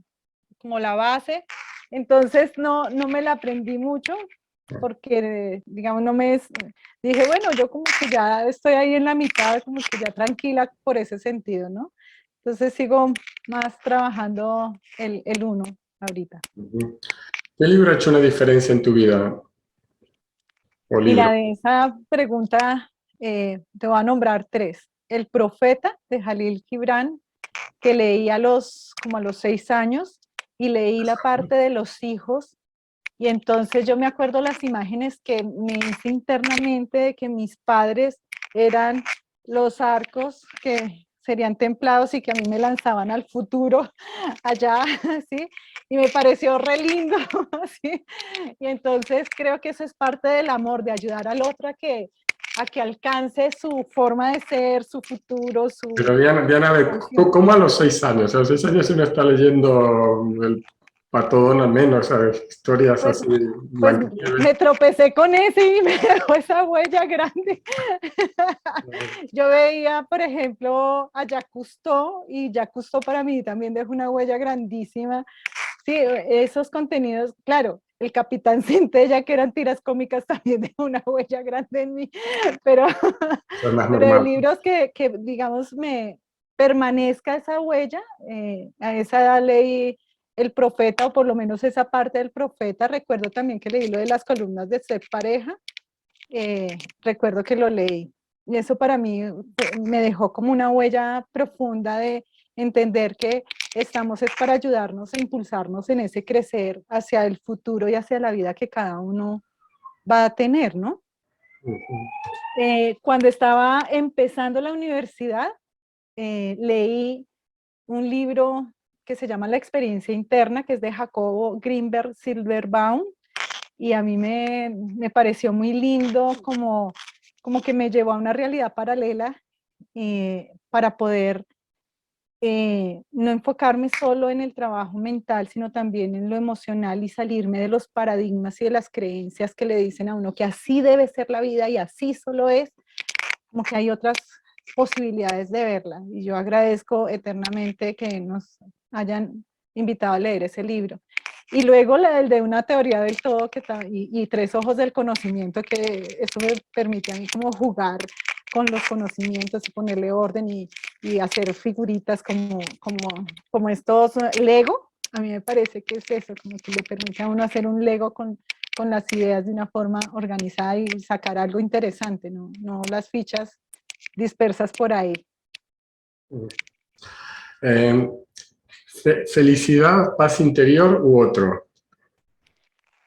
como la base. Entonces no me la aprendí mucho porque, digamos, dije, bueno, yo como que ya estoy ahí en la mitad, como que ya tranquila por ese sentido, ¿no? Entonces sigo más trabajando el uno ahorita. ¿Qué libro ha hecho una diferencia en tu vida? O libro. Mira, de esa pregunta te voy a nombrar tres. El Profeta de Jalil Gibran, que leí como a los 6 años, y leí la parte de los hijos, y entonces yo me acuerdo las imágenes que me hice internamente de que mis padres eran los arcos que serían templados y que a mí me lanzaban al futuro allá, ¿sí? Y me pareció re lindo, ¿sí? Y entonces creo que eso es parte del amor, de ayudar al otro a que alcance su forma de ser, su futuro, Pero Diana, a ver, visión. ¿cómo a los 6 años? A los 6 años uno está leyendo el Pato Donald menos, ¿sabes? Historias Pues, así, pues Blancanieves. me tropecé con ese y me dejó esa huella grande. Yo veía, por ejemplo, a Jacques Cousteau, y Jacques Cousteau para mí también dejó una huella grandísima. Sí, esos contenidos, claro, el Capitán Centella, que eran tiras cómicas, también dejó una huella grande en mí, pero, Eso es más pero de normal. libros digamos, me permanezca esa huella, a esa edad leí El Profeta, o por lo menos esa parte del Profeta. Recuerdo también que leí lo de las columnas de Ser Pareja, recuerdo que lo leí. Y eso para mí me dejó como una huella profunda de entender que estamos es para ayudarnos e impulsarnos en ese crecer hacia el futuro y hacia la vida que cada uno va a tener, ¿no? Cuando estaba empezando la universidad, leí un libro que se llama La experiencia interna, que es de Jacobo Greenberg Silverbaum, y a mí me pareció muy lindo, como que me llevó a una realidad paralela, para poder no enfocarme solo en el trabajo mental, sino también en lo emocional y salirme de los paradigmas y de las creencias que le dicen a uno que así debe ser la vida y así solo es, como que hay otras posibilidades de verla. Y yo agradezco eternamente que nos hayan invitado a leer ese libro. Y luego el de una teoría del todo y tres ojos del conocimiento, que eso me permite a mí como jugar con los conocimientos y ponerle orden y hacer figuritas como estos Lego. A mí me parece que es eso, como que le permite a uno hacer un Lego con las ideas de una forma organizada y sacar algo interesante, no las fichas dispersas por ahí. ¿Felicidad, paz interior u otro?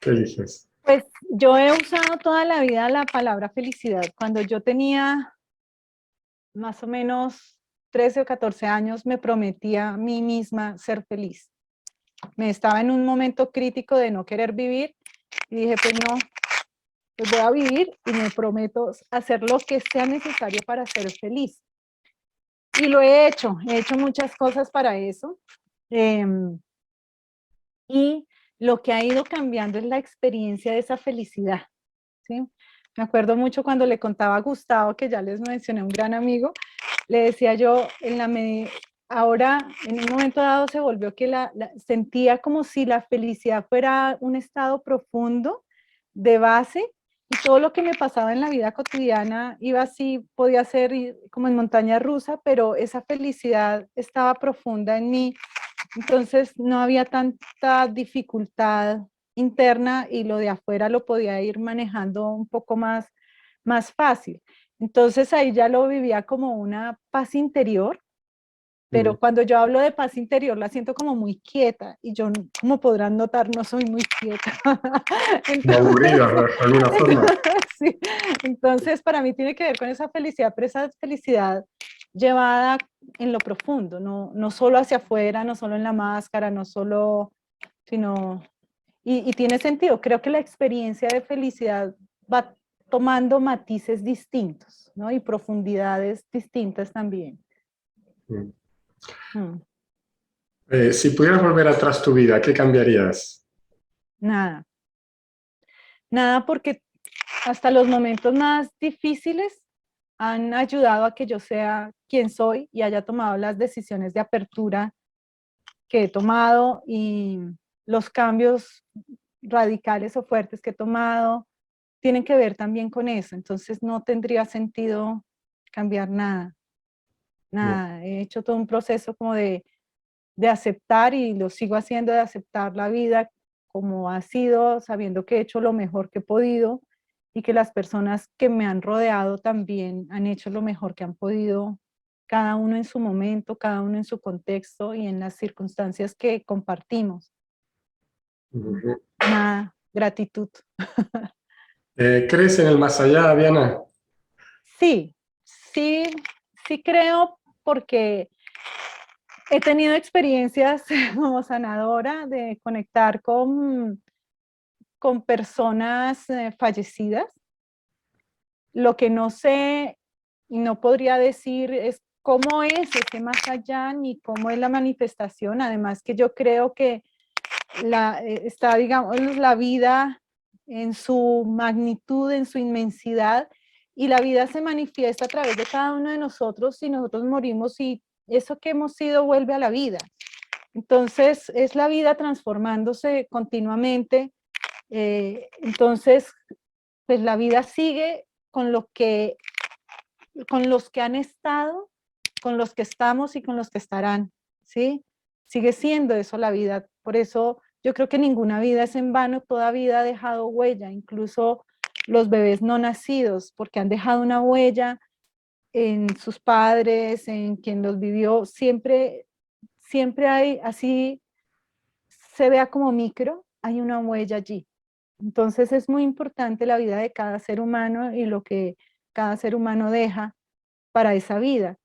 ¿Qué eliges? Pues yo he usado toda la vida la palabra felicidad. Cuando yo tenía más o menos 13 o 14 años, me prometía a mí misma ser feliz. Me estaba en un momento crítico de no querer vivir y dije, pues no, pues voy a vivir y me prometo hacer lo que sea necesario para ser feliz. Y lo he hecho muchas cosas para eso. Y lo que ha ido cambiando es la experiencia de esa felicidad, ¿sí? Me acuerdo mucho cuando le contaba a Gustavo, que ya les mencioné, un gran amigo, le decía yo, ahora en un momento dado se volvió que sentía como si la felicidad fuera un estado profundo de base y todo lo que me pasaba en la vida cotidiana iba así, podía ser como en montaña rusa, pero esa felicidad estaba profunda en mí. Entonces no había tanta dificultad interna y lo de afuera lo podía ir manejando un poco más fácil. Entonces ahí ya lo vivía como una paz interior, pero cuando yo hablo de paz interior la siento como muy quieta y yo, como podrán notar, no soy muy quieta. Aburrida, de alguna forma. Sí, entonces para mí tiene que ver con esa felicidad, pero esa felicidad llevada en lo profundo, no solo hacia afuera, no solo en la máscara, no solo, sino, y tiene sentido, creo que la experiencia de felicidad va tomando matices distintos, ¿no? Y profundidades distintas también. Mm. Mm. Si pudieras volver atrás tu vida, ¿qué cambiarías? Nada, nada porque hasta los momentos más difíciles han ayudado a que yo sea quien soy y haya tomado las decisiones de apertura que he tomado y los cambios radicales o fuertes que he tomado tienen que ver también con eso. Entonces no tendría sentido cambiar nada, No. nada. He hecho todo un proceso como de aceptar y lo sigo haciendo, de aceptar la vida como ha sido, sabiendo que he hecho lo mejor que he podido y que las personas que me han rodeado también han hecho lo mejor que han podido, cada uno en su momento, cada uno en su contexto y en las circunstancias que compartimos. Nada, gratitud. ¿Crees en el más allá, Diana? Sí, sí, sí creo porque he tenido experiencias como sanadora de conectar con personas fallecidas. Lo que no sé y no podría decir es cómo es ese más allá ni cómo es la manifestación. Además que yo creo que está, digamos, la vida en su magnitud, en su inmensidad, y la vida se manifiesta a través de cada uno de nosotros y nosotros morimos y eso que hemos sido vuelve a la vida. Entonces es la vida transformándose continuamente. Entonces, pues la vida sigue con los que han estado, con los que estamos y con los que estarán, ¿sí? Sigue siendo eso la vida. Por eso yo creo que ninguna vida es en vano, toda vida ha dejado huella, incluso los bebés no nacidos, porque han dejado una huella en sus padres, en quien los vivió. Siempre hay, así se vea como micro, hay una huella allí. Entonces es muy importante la vida de cada ser humano y lo que cada ser humano deja para esa vida.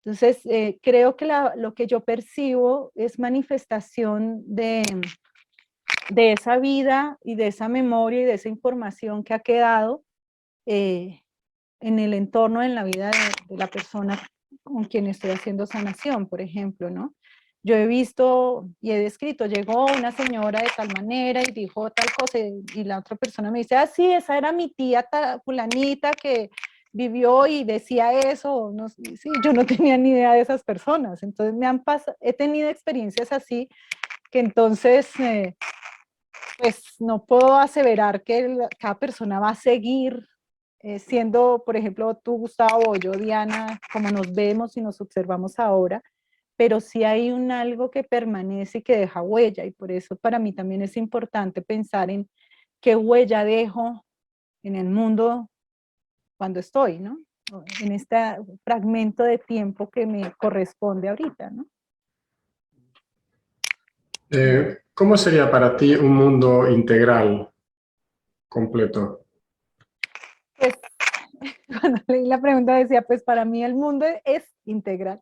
Entonces, creo que lo que yo percibo es manifestación de esa vida y de esa memoria y de esa información que ha quedado en el entorno, en la vida de la persona con quien estoy haciendo sanación, por ejemplo, ¿no? Yo he visto y he descrito, llegó una señora de tal manera y dijo tal cosa y la otra persona me dice, ah, sí, esa era mi tía fulanita que vivió y decía eso, no, sí, yo no tenía ni idea de esas personas, entonces he tenido experiencias así que entonces pues no puedo aseverar que cada persona va a seguir siendo, por ejemplo, tú, Gustavo, o yo, Diana, como nos vemos y nos observamos ahora, pero sí hay un algo que permanece y que deja huella, y por eso para mí también es importante pensar en qué huella dejo en el mundo cuando estoy, ¿no? En este fragmento de tiempo que me corresponde ahorita, ¿no? ¿Cómo sería para ti un mundo integral, completo? Pues cuando leí la pregunta decía, pues para mí el mundo es integral.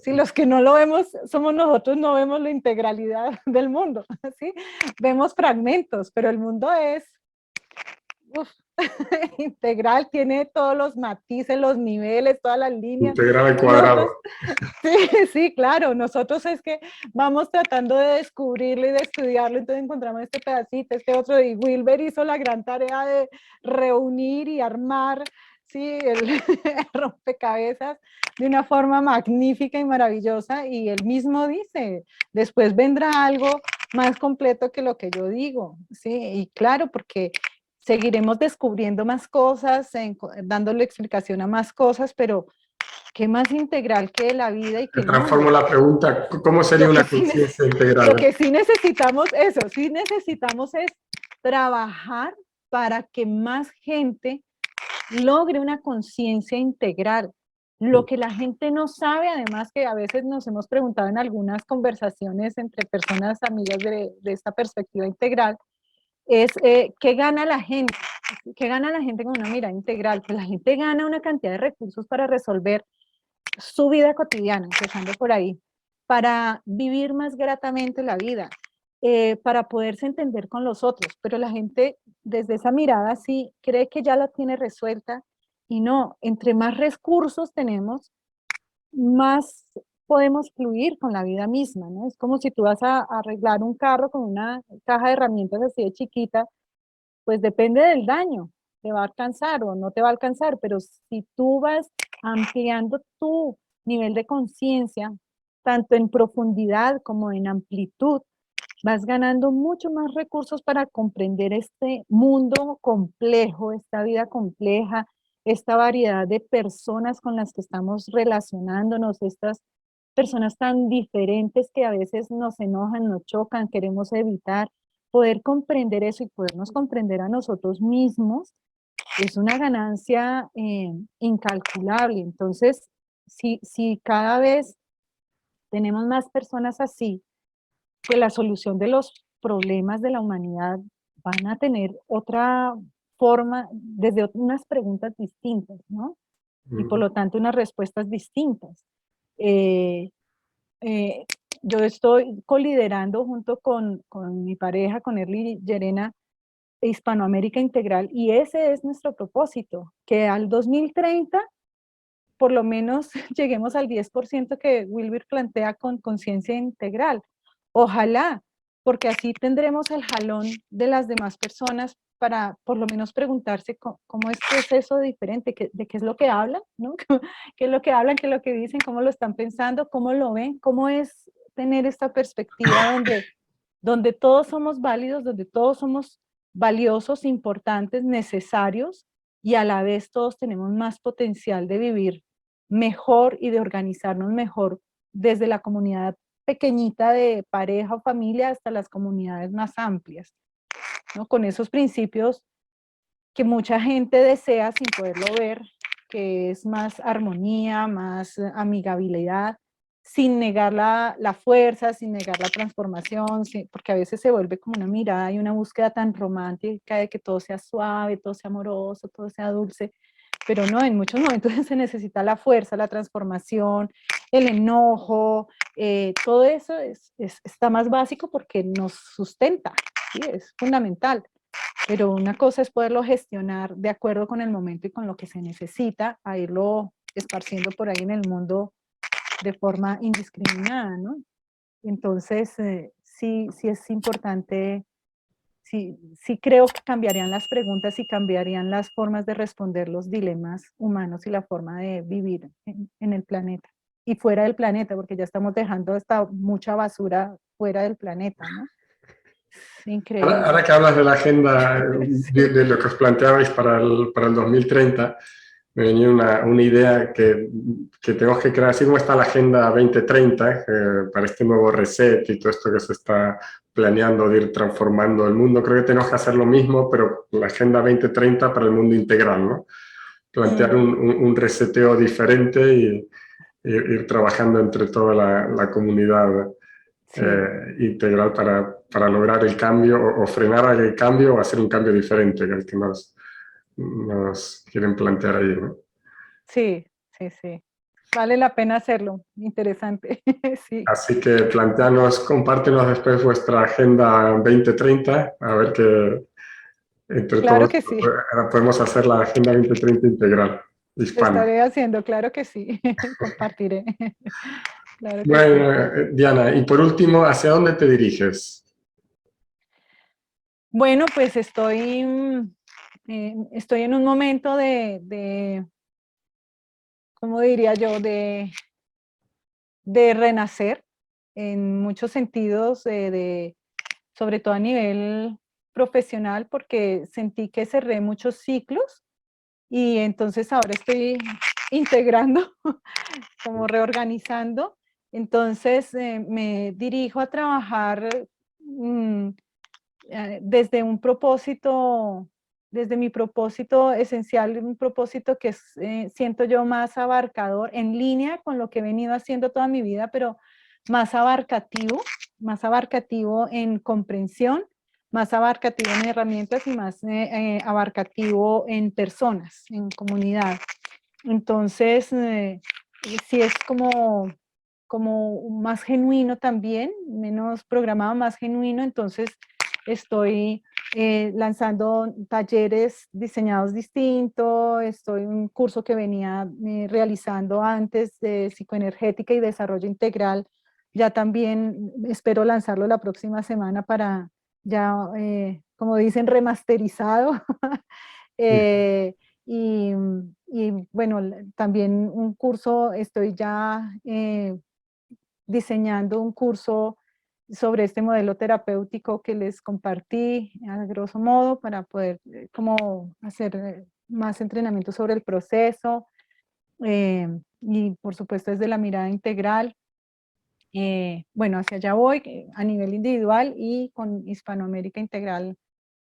Si los que no lo vemos somos nosotros, no vemos la integralidad del mundo, ¿sí? Vemos fragmentos, pero el mundo es uf, integral, tiene todos los matices, los niveles, todas las líneas. Integral al Y nosotros, cuadrado. sí, sí, claro, nosotros es que vamos tratando de descubrirlo y de estudiarlo, entonces encontramos este pedacito, este otro, y Wilber hizo la gran tarea de reunir y armar, sí, el rompecabezas de una forma magnífica y maravillosa, y él mismo dice, después vendrá algo más completo que lo que yo digo, sí, y claro, porque seguiremos descubriendo más cosas, dándole explicación a más cosas, pero ¿qué más integral que la vida y que Te el mundo? transformo la pregunta, ¿cómo sería Lo que una sí, conciencia lo integral? que sí necesitamos, eso, sí necesitamos es trabajar para que más gente logre una conciencia integral. Lo que la gente no sabe, además que a veces nos hemos preguntado en algunas conversaciones entre personas amigas de esta perspectiva integral, es ¿qué gana la gente? ¿Qué gana la gente con una mirada integral? Pues la gente gana una cantidad de recursos para resolver su vida cotidiana, empezando por ahí, para vivir más gratamente la vida, para poderse entender con los otros, pero la gente desde esa mirada sí cree que ya la tiene resuelta y no, entre más recursos tenemos, más podemos fluir con la vida misma, ¿no? Es como si tú vas a arreglar un carro con una caja de herramientas así de chiquita, pues depende del daño, te va a alcanzar o no te va a alcanzar, pero si tú vas ampliando tu nivel de conciencia, tanto en profundidad como en amplitud, vas ganando mucho más recursos para comprender este mundo complejo, esta vida compleja, esta variedad de personas con las que estamos relacionándonos, estas personas tan diferentes que a veces nos enojan, nos chocan, queremos evitar. Poder comprender eso y podernos comprender a nosotros mismos es una ganancia incalculable. Entonces, si cada vez tenemos más personas así, que la solución de los problemas de la humanidad van a tener otra forma, desde unas preguntas distintas, ¿no? Y por Mm. lo tanto unas respuestas distintas. Eh, eh, yo estoy coliderando junto con mi pareja, con Erly Llerena, Hispanoamérica Integral, y ese es nuestro propósito, que al 2030 por lo menos lleguemos al 10% que Wilber plantea con conciencia integral. Ojalá, porque así tendremos el jalón de las demás personas para por lo menos preguntarse cómo es que es eso diferente, de qué es lo que hablan, ¿no? ¿Qué es lo que hablan, qué es lo que dicen, cómo lo están pensando, cómo lo ven, cómo es tener esta perspectiva donde todos somos válidos, donde todos somos valiosos, importantes, necesarios, y a la vez todos tenemos más potencial de vivir mejor y de organizarnos mejor desde la comunidad pequeñita de pareja o familia hasta las comunidades más amplias, ¿no? Con esos principios que mucha gente desea sin poderlo ver, que es más armonía, más amigabilidad, sin negar la fuerza, sin negar la transformación, porque a veces se vuelve como una mirada y una búsqueda tan romántica de que todo sea suave, todo sea amoroso, todo sea dulce, pero no, en muchos momentos se necesita la fuerza, la transformación, el enojo, todo eso está más básico porque nos sustenta, ¿sí? Es fundamental. Pero una cosa es poderlo gestionar de acuerdo con el momento y con lo que se necesita, a irlo esparciendo por ahí en el mundo de forma indiscriminada, ¿no? Entonces, sí, sí es importante, sí, sí creo que cambiarían las preguntas y cambiarían las formas de responder los dilemas humanos y la forma de vivir en el planeta. y fuera del planeta, porque ya estamos dejando hasta mucha basura fuera del planeta, ¿no? Es Ahora increíble. que hablas de la agenda, Sí. de lo que os planteabais para el 2030, me venía una idea que tenemos que crear, así como está la Agenda 2030, para este nuevo reset y todo esto que se está planeando de ir transformando el mundo. Creo que tenemos que hacer lo mismo, pero la Agenda 2030 para el mundo integral, ¿no? Plantear Mm, un reseteo diferente y ir trabajando entre toda la comunidad sí, integral para lograr el cambio o frenar el cambio o hacer un cambio diferente que el que nos quieren plantear ahí, ¿no? sí, sí, sí. Vale la pena hacerlo. Interesante. Sí, Así que compártenos después vuestra Agenda 2030, a ver que entre claro todos que sí. podemos hacer la Agenda 2030 integral, Lo hispana. estaré haciendo, claro que sí. Compartiré. Claro que sí. Bueno, Diana, y por último, ¿hacia dónde te diriges? Bueno, pues estoy en un momento ¿cómo diría yo? De renacer en muchos sentidos, sobre todo a nivel profesional, porque sentí que cerré muchos ciclos y entonces ahora estoy integrando, como reorganizando. Entonces me dirijo a trabajar mm, desde un propósito, desde mi propósito esencial, un propósito que es, siento yo más abarcador, en línea con lo que he venido haciendo toda mi vida, pero más abarcativo en comprensión, más abarcativo en herramientas y más abarcativo en personas, en comunidad. Entonces, sí es como más genuino también, menos programado, más genuino. Entonces, estoy lanzando talleres diseñados distintos, estoy en un curso que venía realizando antes de psicoenergética y desarrollo integral. Ya también espero lanzarlo la próxima semana para ya, como dicen, remasterizado. Eh, y bueno, también un curso, estoy ya diseñando un curso sobre este modelo terapéutico que les compartí a grosso modo para poder como hacer más entrenamiento sobre el proceso y por supuesto desde la mirada integral. Bueno, hacia allá voy a nivel individual y con Hispanoamérica Integral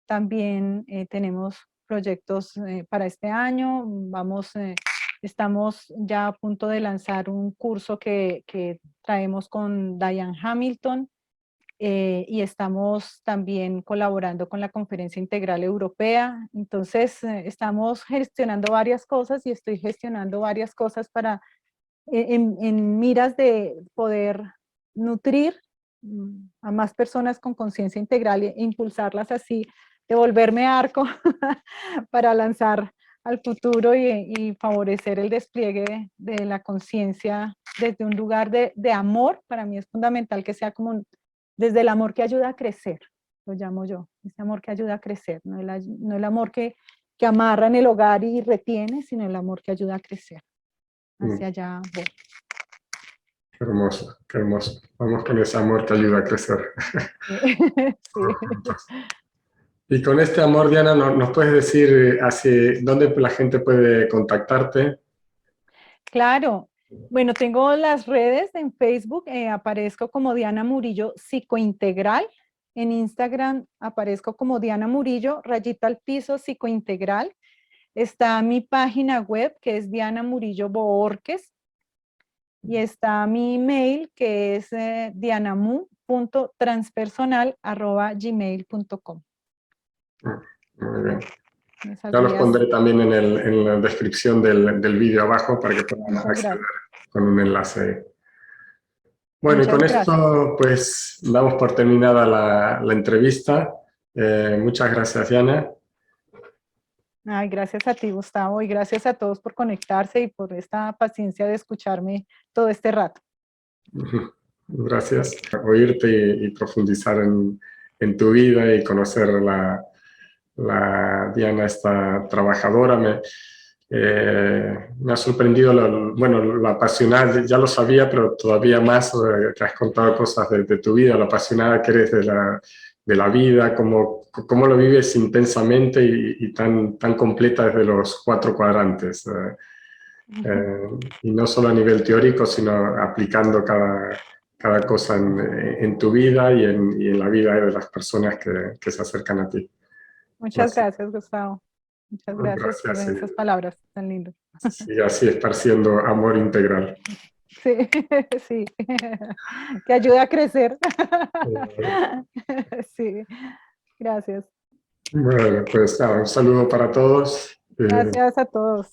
también tenemos proyectos para este año. Estamos ya a punto de lanzar un curso que traemos con Diane Hamilton y estamos también colaborando con la Conferencia Integral Europea. Entonces, estamos gestionando varias cosas y estoy gestionando varias cosas para, en miras de poder nutrir a más personas con conciencia integral e impulsarlas así, devolverme arco para lanzar al futuro y favorecer el despliegue de la conciencia desde un lugar de amor. Para mí es fundamental que sea como desde el amor que ayuda a crecer, lo llamo yo, ese amor que ayuda a crecer, no el amor que amarra en el hogar y retiene, sino el amor que ayuda a crecer. Mm, Hacia allá voy. qué hermoso, qué hermoso. Vamos con ese amor que ayuda a crecer. Sí. Y con este amor, Diana, ¿nos puedes decir hacia dónde la gente puede contactarte? Claro. Bueno, tengo las redes en Facebook, aparezco como Diana Murillo Psicointegral. En Instagram aparezco como Diana Murillo, rayita al piso, psicointegral. Está mi página web que es Diana Murillo Boorques y está mi email que es dianamu.transpersonal@gmail.com. Muy bien. Esas Ya los vías. pondré también en la descripción del vídeo abajo para que puedan Muchas acceder gracias. con un enlace. Bueno, y Muchas con gracias. esto pues damos por terminada la entrevista. Muchas gracias, Diana. Ay, gracias a ti, Gustavo, y gracias a todos por conectarse y por esta paciencia de escucharme todo este rato. Gracias por oírte y profundizar en tu vida y conocer la Diana, esta trabajadora. Me ha sorprendido, lo apasionada, ya lo sabía, pero todavía más que has contado cosas de tu vida, lo apasionada que eres de la vida, cómo lo vives intensamente y tan completa desde los 4 cuadrantes. Y no solo a nivel teórico, sino aplicando cada cosa en tu vida y en la vida de las personas que se acercan a ti. Muchas Así, gracias, Gustavo. Muchas gracias por gracias, sí. esas palabras tan lindas. Sí, así esparciendo amor integral. Sí, sí, que ayuda a crecer. Sí, gracias. Bueno, pues nada, un saludo para todos. Gracias a todos.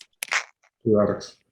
Cuidaros.